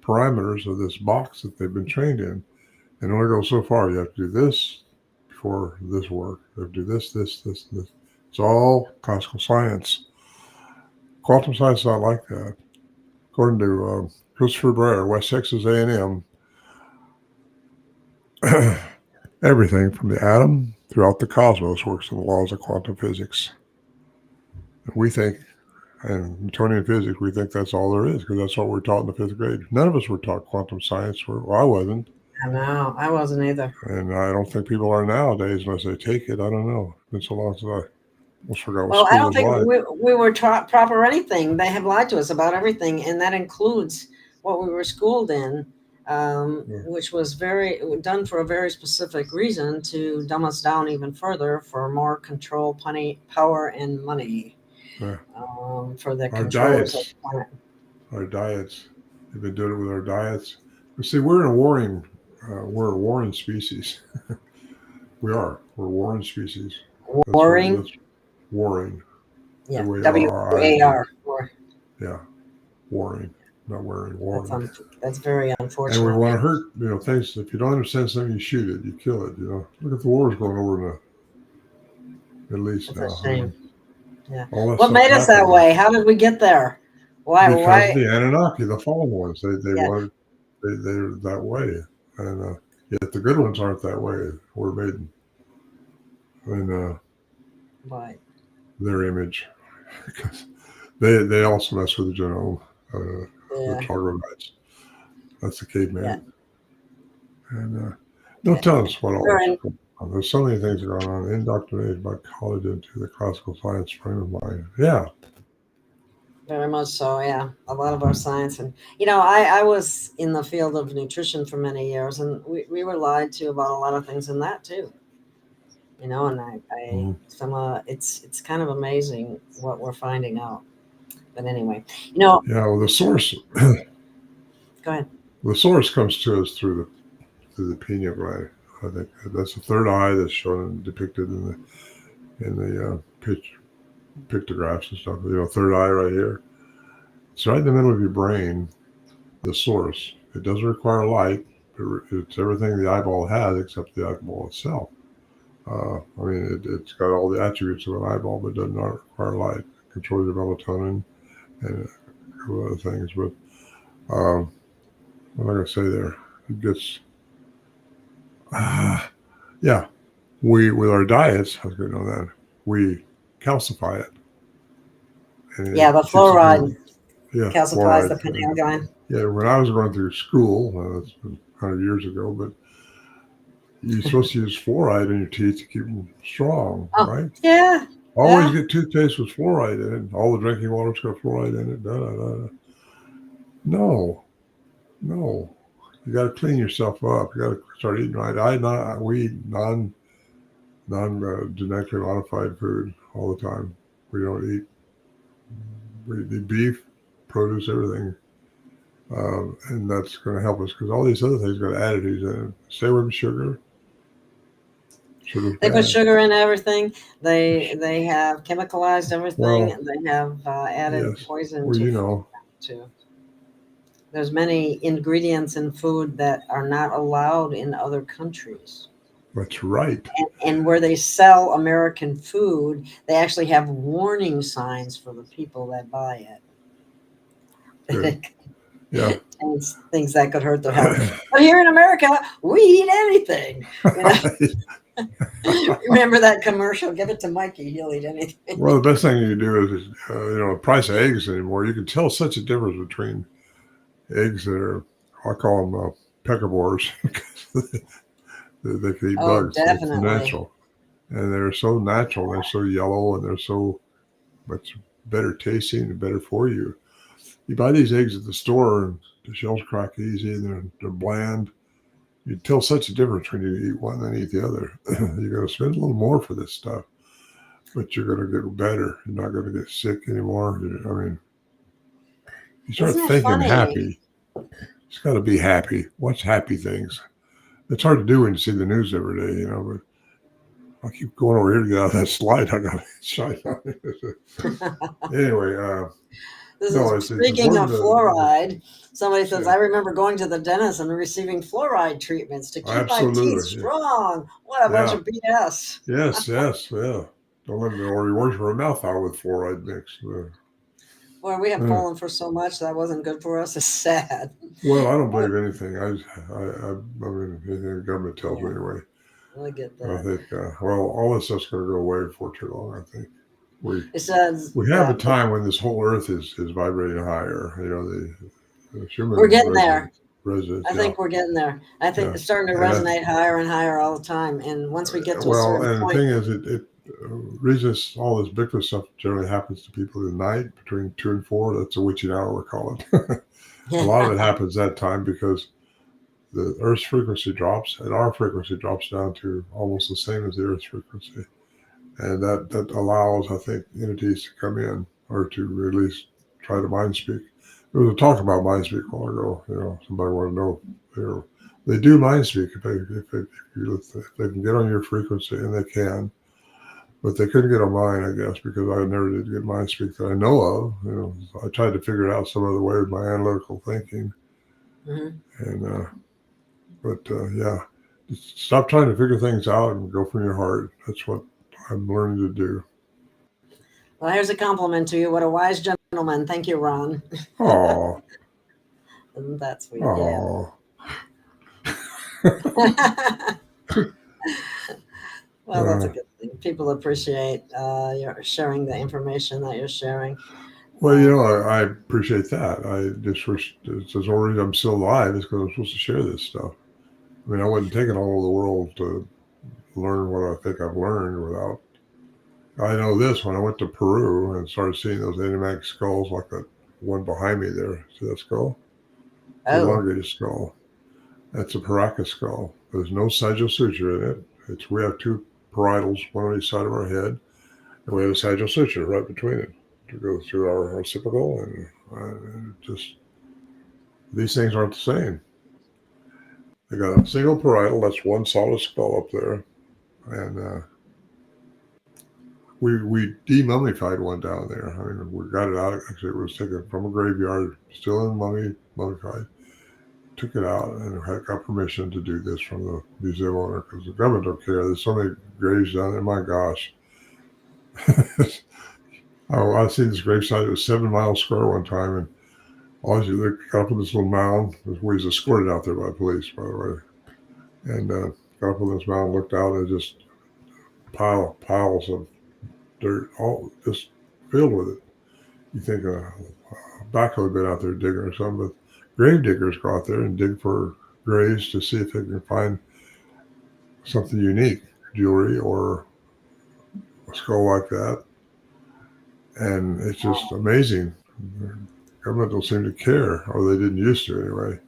parameters of this box that they've been trained in, and only go so far. You have to do this before this work. You have to do this. It's all classical science. Quantum science is not like that. According to Christopher Breyer, West Texas A&M, everything from the atom throughout the cosmos works in the laws of quantum physics. We think, and Newtonian physics, we think that's all there is because that's what we're taught in the 5th grade. None of us were taught quantum science. Well, I wasn't. I know. I wasn't either. And I don't think people are nowadays unless they take it. I don't know. It's been so long since I almost forgot what school I don't was think like. we were taught proper anything. They have lied to us about everything, and that includes what we were schooled in. Which was done for a very specific reason to dumb us down even further for more control, power, and money. Yeah. For the Our controllers diets. of the planet. Our diets. They've been doing it with our diets. But see, we're a warring species. We're a warring species. Warring. Warring. Yeah. WAR. Yeah. Warring. Not wearing warring. That's very unfortunate. And we want to hurt, things. If you don't understand something, you shoot it, you kill it. Look at the wars going over in the Middle East now. That's a shame. Yeah. What made us that way? How did we get there? Why? Because the Anunnaki, the fallen ones, they wanted, they're that way, and yet the good ones aren't that way. We're made in their image, because they also mess with the genome. The troglodytes. That's the caveman. Yeah. And don't tell us what all this is. There's so many things going on. Indoctrinated by college into the classical science frame of mind. Yeah. Very much so, yeah. A lot of our science. And, I was in the field of nutrition for many years, and we were lied to about a lot of things in that, too. And it's kind of amazing what we're finding out. But anyway, Yeah, well, the source. Go ahead. The source comes to us through the pineal gland. I think that's the third eye that's shown and depicted in the pictographs and stuff. Third eye right here. It's right in the middle of your brain. The source. It doesn't require light. It's everything the eyeball has except the eyeball itself. It's got all the attributes of an eyeball, but does not require light. It controls your melatonin and a couple other things. But what am I going to say there? It gets, with our diets, I was going to know that, we calcify it. And Yeah, the fluoride calcifies the fluoride. pineal gland. Yeah, when I was going through school, that's been 100 years ago, but you're supposed to use fluoride in your teeth to keep them strong, Oh, right? yeah. Always Yeah. get toothpaste with fluoride in it. All the drinking water's got fluoride in it. No. You got to clean yourself up. You got to start eating right. We eat non genetically modified food all the time. We don't eat. We eat beef, produce, everything, and that's going to help us because all these other things got additives in it. Stay away from sugar. Sugar's They put bad. sugar in everything. They have chemicalized everything. Well, They have added yes. poison Well, to you food know, too. There's many ingredients in food that are not allowed in other countries. that's right. And where they sell American food, they actually have warning signs for the people that buy Good. it. Yeah. And it's things that could hurt their health. But here in America, we eat anything. You know? Remember that commercial? Give it to Mikey; he'll eat anything. Well, the best thing you can do is the price of eggs anymore. You can tell such a difference between eggs that are, I call them peckerborers, because they can eat Oh, bugs. It's definitely. natural. And they're so natural. They're so yellow, and they're so much better tasting and better for you. You buy these eggs at the store, and the shells crack easy, and they're bland. You tell such a difference when you eat one than eat the other. You're going to spend a little more for this stuff, but you're going to get better. You're not going to get sick anymore. I mean, you start Isn't it thinking funny? happy. It's got to be happy. What's happy things? It's hard to do when you see the news every day, you know, but I keep going over here to get out of that slide. I got shine on it. Anyway, Speaking of fluoride, somebody says, Yeah. I remember going to the dentist and receiving fluoride treatments to keep my teeth strong. What a bunch of BS. Yes, yeah. Don't let me, or you wash your mouth out with fluoride mix. Well, we have fallen for so much that wasn't good for us. It's sad. Well, I don't believe anything. I mean, anything the government tells me anyway. I get that. I think, all this stuff's going to go away before too long, I think. We have a time when this whole earth is vibrating higher. You know, the human. We're getting there. I think we're getting there. I think it's starting to resonate higher and higher all the time. And once we get to a certain point. The thing is, reason all this Bigfoot stuff generally happens to people at night between 2 and 4. That's a witching hour, we call it. A lot of it happens that time because the Earth's frequency drops and our frequency drops down to almost the same as the Earth's frequency. And that allows, I think, entities to come in or to at least try to mind speak. There was a talk about mind speak a while ago. You know, somebody wanted to know. They do mind speak if they can get on your frequency, and they can. But they couldn't get on mine, I guess, because I never did get mind speak that I know of. You know, I tried to figure it out some other way with my analytical thinking. And stop trying to figure things out and go from your heart. That's what I'm learning to do. Well, here's a compliment to you. What a wise gentleman. Thank you, Ron. Oh. Isn't that sweet? Oh. Yeah. Well, that's a good thing. People appreciate your sharing the information that you're sharing. Well, you know, I appreciate that. I just wish it's the only reason I'm still alive is because I'm supposed to share this stuff. I mean, I wasn't taking all over the world to learn what I think I've learned without. I know this when I went to Peru and started seeing those enigmatic skulls like that one behind me there. See that skull? The elongated skull. That's a Paracas skull. There's no sagittal suture in it. We have 2 parietals, one on each side of our head, and we have a sagittal suture right between it to go through our occipital, and just these things aren't the same. They got a single parietal, that's one solid skull up there, and we demummified one down there. I mean, we got it out. Actually, it was taken from a graveyard, still in mummified. Took it out and got permission to do this from the museum owner because the government don't care. There's so many graves down there. My gosh. I seen this gravesite. It was 7 miles square one time, and all you got up on this little mound. We was escorted out there by police, by the way, and got up on this mound, looked out, and just piles of dirt, all just filled with it. You think a backhoe had been out there digging or something, but grave diggers go out there and dig for graves to see if they can find something unique, jewelry or a skull like that. And it's just amazing. The government don't seem to care, or they didn't used to anyway.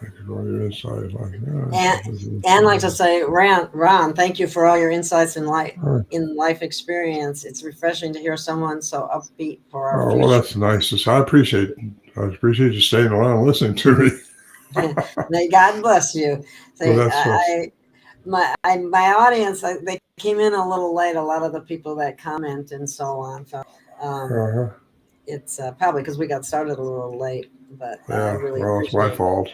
They could go on your inside like, and like to say, Ron, thank you for all your insights in life experience. It's refreshing to hear someone so upbeat for our future. Well, that's nice. I appreciate you staying around and listening to me. May God bless you. Well, my audience, they came in a little late. A lot of the people that comment and so on. So it's probably because we got started a little late. But I really it's my fault.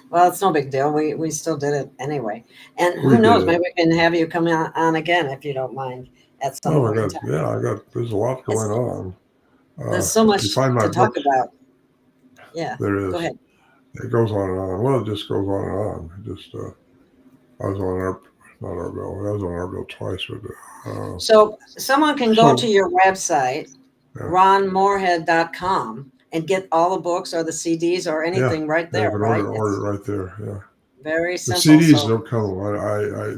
Well, it's no big deal. We still did it anyway. And who knows? Maybe we can have you come on again if you don't mind at some point in time. Yeah, there's a lot going on. There's so much to talk about. Yeah, there is. Go ahead. It goes on and on. Well, it just goes on and on. I was on Arbel twice. But, so someone can go to your website, ronmorehead.com, and get all the books or the CDs or anything right there, right? Order it right there, yeah. Very simple. The CDs don't come.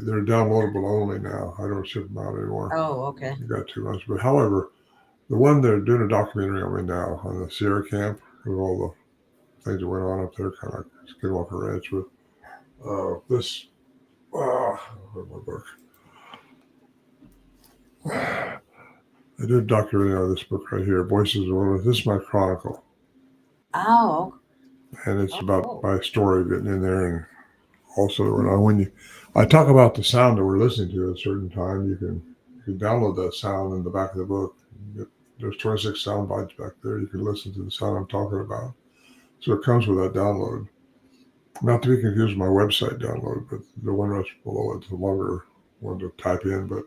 They're downloadable only now. I don't ship them out anymore. Oh, okay. You got too much. But however, the one they're doing a documentary on me now on the Sierra camp with all the things that went on up there, kind of Skinwalker Ranch with this. Where's my book? I did a documentary on this book right here, Voices of Women. This is my chronicle. Oh. And it's about my story getting in there, and also when I talk about the sound that we're listening to at a certain time, you can download that sound in the back of the book. There's 26 sound bites back there. You can listen to the sound I'm talking about. So it comes with that download. Not to be confused with my website download, but the one that's below it's a longer one to type in, but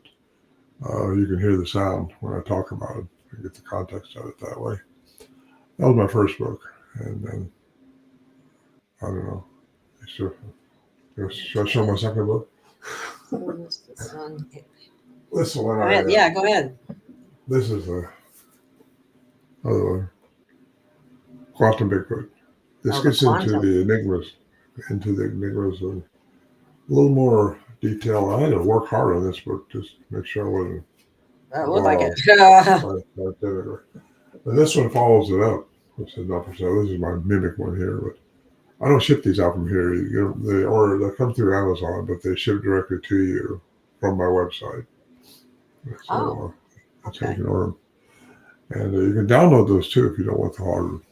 you can hear the sound when I talk about it and get the context of it that way. That was my first book. And then, I don't know. Should I show my second book? This one. Go ahead. Yeah, go ahead. This is another one. Quantum Bigfoot. This gets into the enigmas. And a little more detail. I had to work hard on this book just to make sure I wasn't. That looked like it. And this one follows it up. This is not for sale. This is my mimic one here, but I don't ship these out from here. They come through Amazon, but they ship directly to you from my website. So that's how you can order them. And you can download those too if you don't want the hard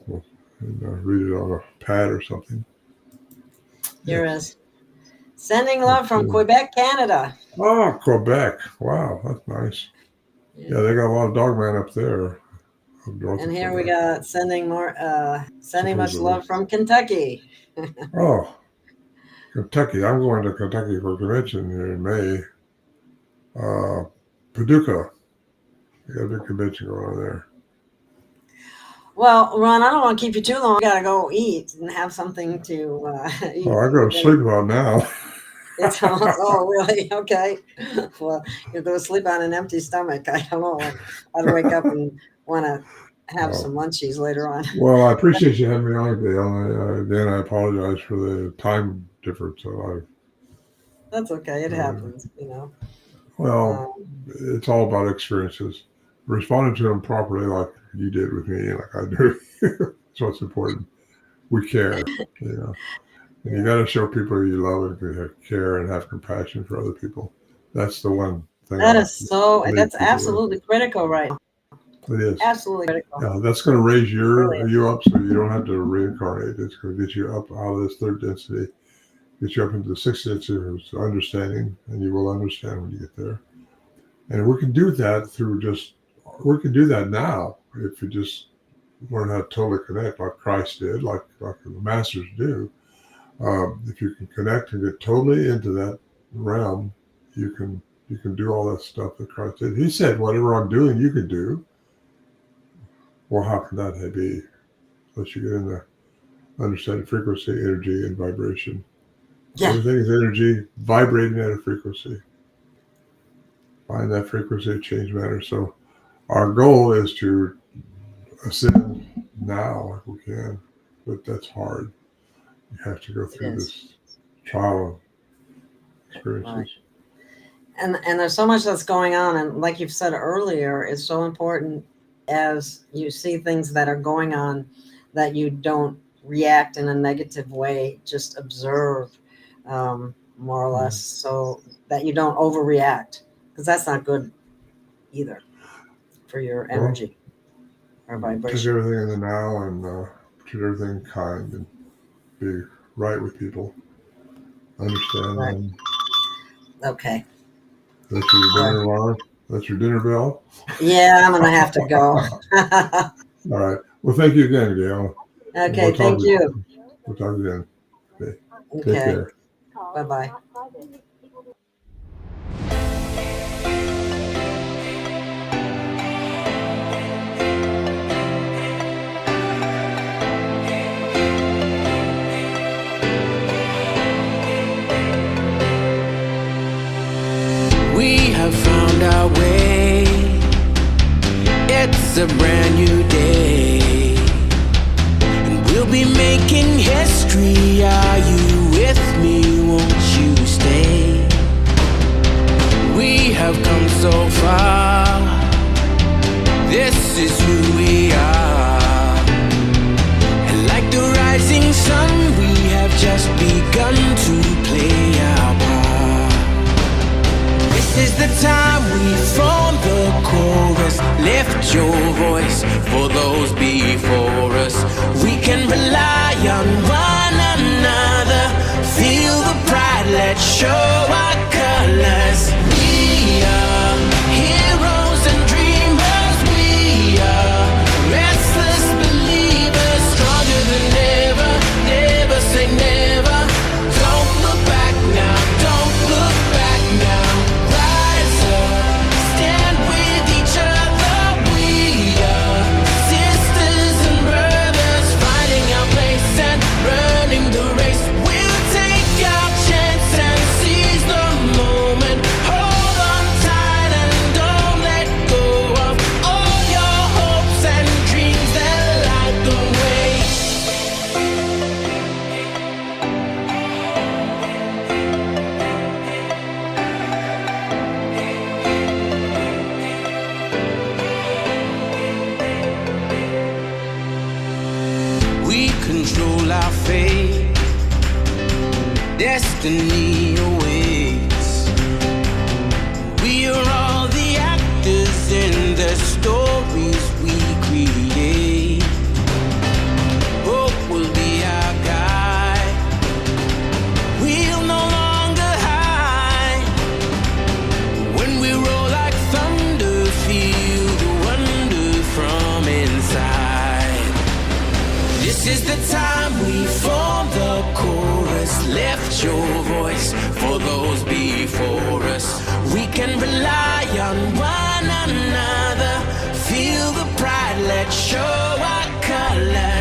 and read it on a pad or something. Here is sending love from Quebec, Canada. Oh, Quebec. Wow, that's nice. Yeah, they got a lot of dogman up there. And here we got sending much love from Kentucky. Oh, Kentucky. I'm going to Kentucky for a convention here in May. Paducah. You got a big convention going on there. Well, Ron, I don't want to keep you too long. I got to go eat and have something to eat. Oh, I go to sleep about now. Oh, really? Okay. Well, you're going to sleep on an empty stomach. I don't know. I'd wake up and want to have some lunchies later on. Well, I appreciate you having me on, Gail. Again, I apologize for the time difference. That's okay. It happens, Well, it's all about experiences. Responding to them properly like you did with me, like I do. That's what's important. We care, And you got to show people you love and care and have compassion for other people. That's the one thing. That's absolutely critical, right? It is. Absolutely critical. Yeah, that's going to raise you up so you don't have to reincarnate. It's going to get you up out of this third density, get you up into the sixth density of understanding, and you will understand when you get there. And we can do that we can do that now if you just learn how to totally connect like Christ did, like the masters do. If you can connect and get totally into that realm, you can do all that stuff that Christ did. He said, whatever I'm doing, you can do. Well, how can that be? Unless you get in the understanding frequency, energy, and vibration. Yeah. Everything is energy vibrating at a frequency. find that frequency, change matter. So our goal is to ascend now if we can, but that's hard. You have to go through this trial of experiences. Right. And there's so much that's going on, and like you've said earlier, it's so important as you see things that are going on that you don't react in a negative way, just observe, more or less, so that you don't overreact, because that's not good either for your energy or vibration. Take everything in the now and treat everything kind and be right with people. Understand them. Okay. That's your dinner alarm. That's your dinner bell. Yeah, I'm gonna have to go. All right. Well, thank you again, Gail. Okay, thank you. We'll talk again. Okay. Take Okay. care. Bye-bye. We have found our way. It's a brand new day, and we'll be making history. Are you with me? Won't you stay? We have come so far. This is who we are, and like the rising sun, we have just begun to play our part. This is the time we form the chorus. Lift your voice for those before us. We can rely on one another. Feel the pride, let's show our colors. We are heroes and dreamers. We are restless believers, stronger than ever. Never say never. Don't look back now. Don't look back now. Rise up, stand with each other. We are sisters and brothers, finding our place and running the race. We'll take our chance and seize the moment. Hold on tight and don't let go of all your hopes and dreams that light the way. We control our fate. Destiny awaits. We are all the actors in the stories we create. Hope will be our guide. We'll no longer hide. When we roll like thunder, feel the wonder from inside. This is the time we form the chorus. Lift your voice for those before us. We can rely on one another. Feel the pride, let's show our colors.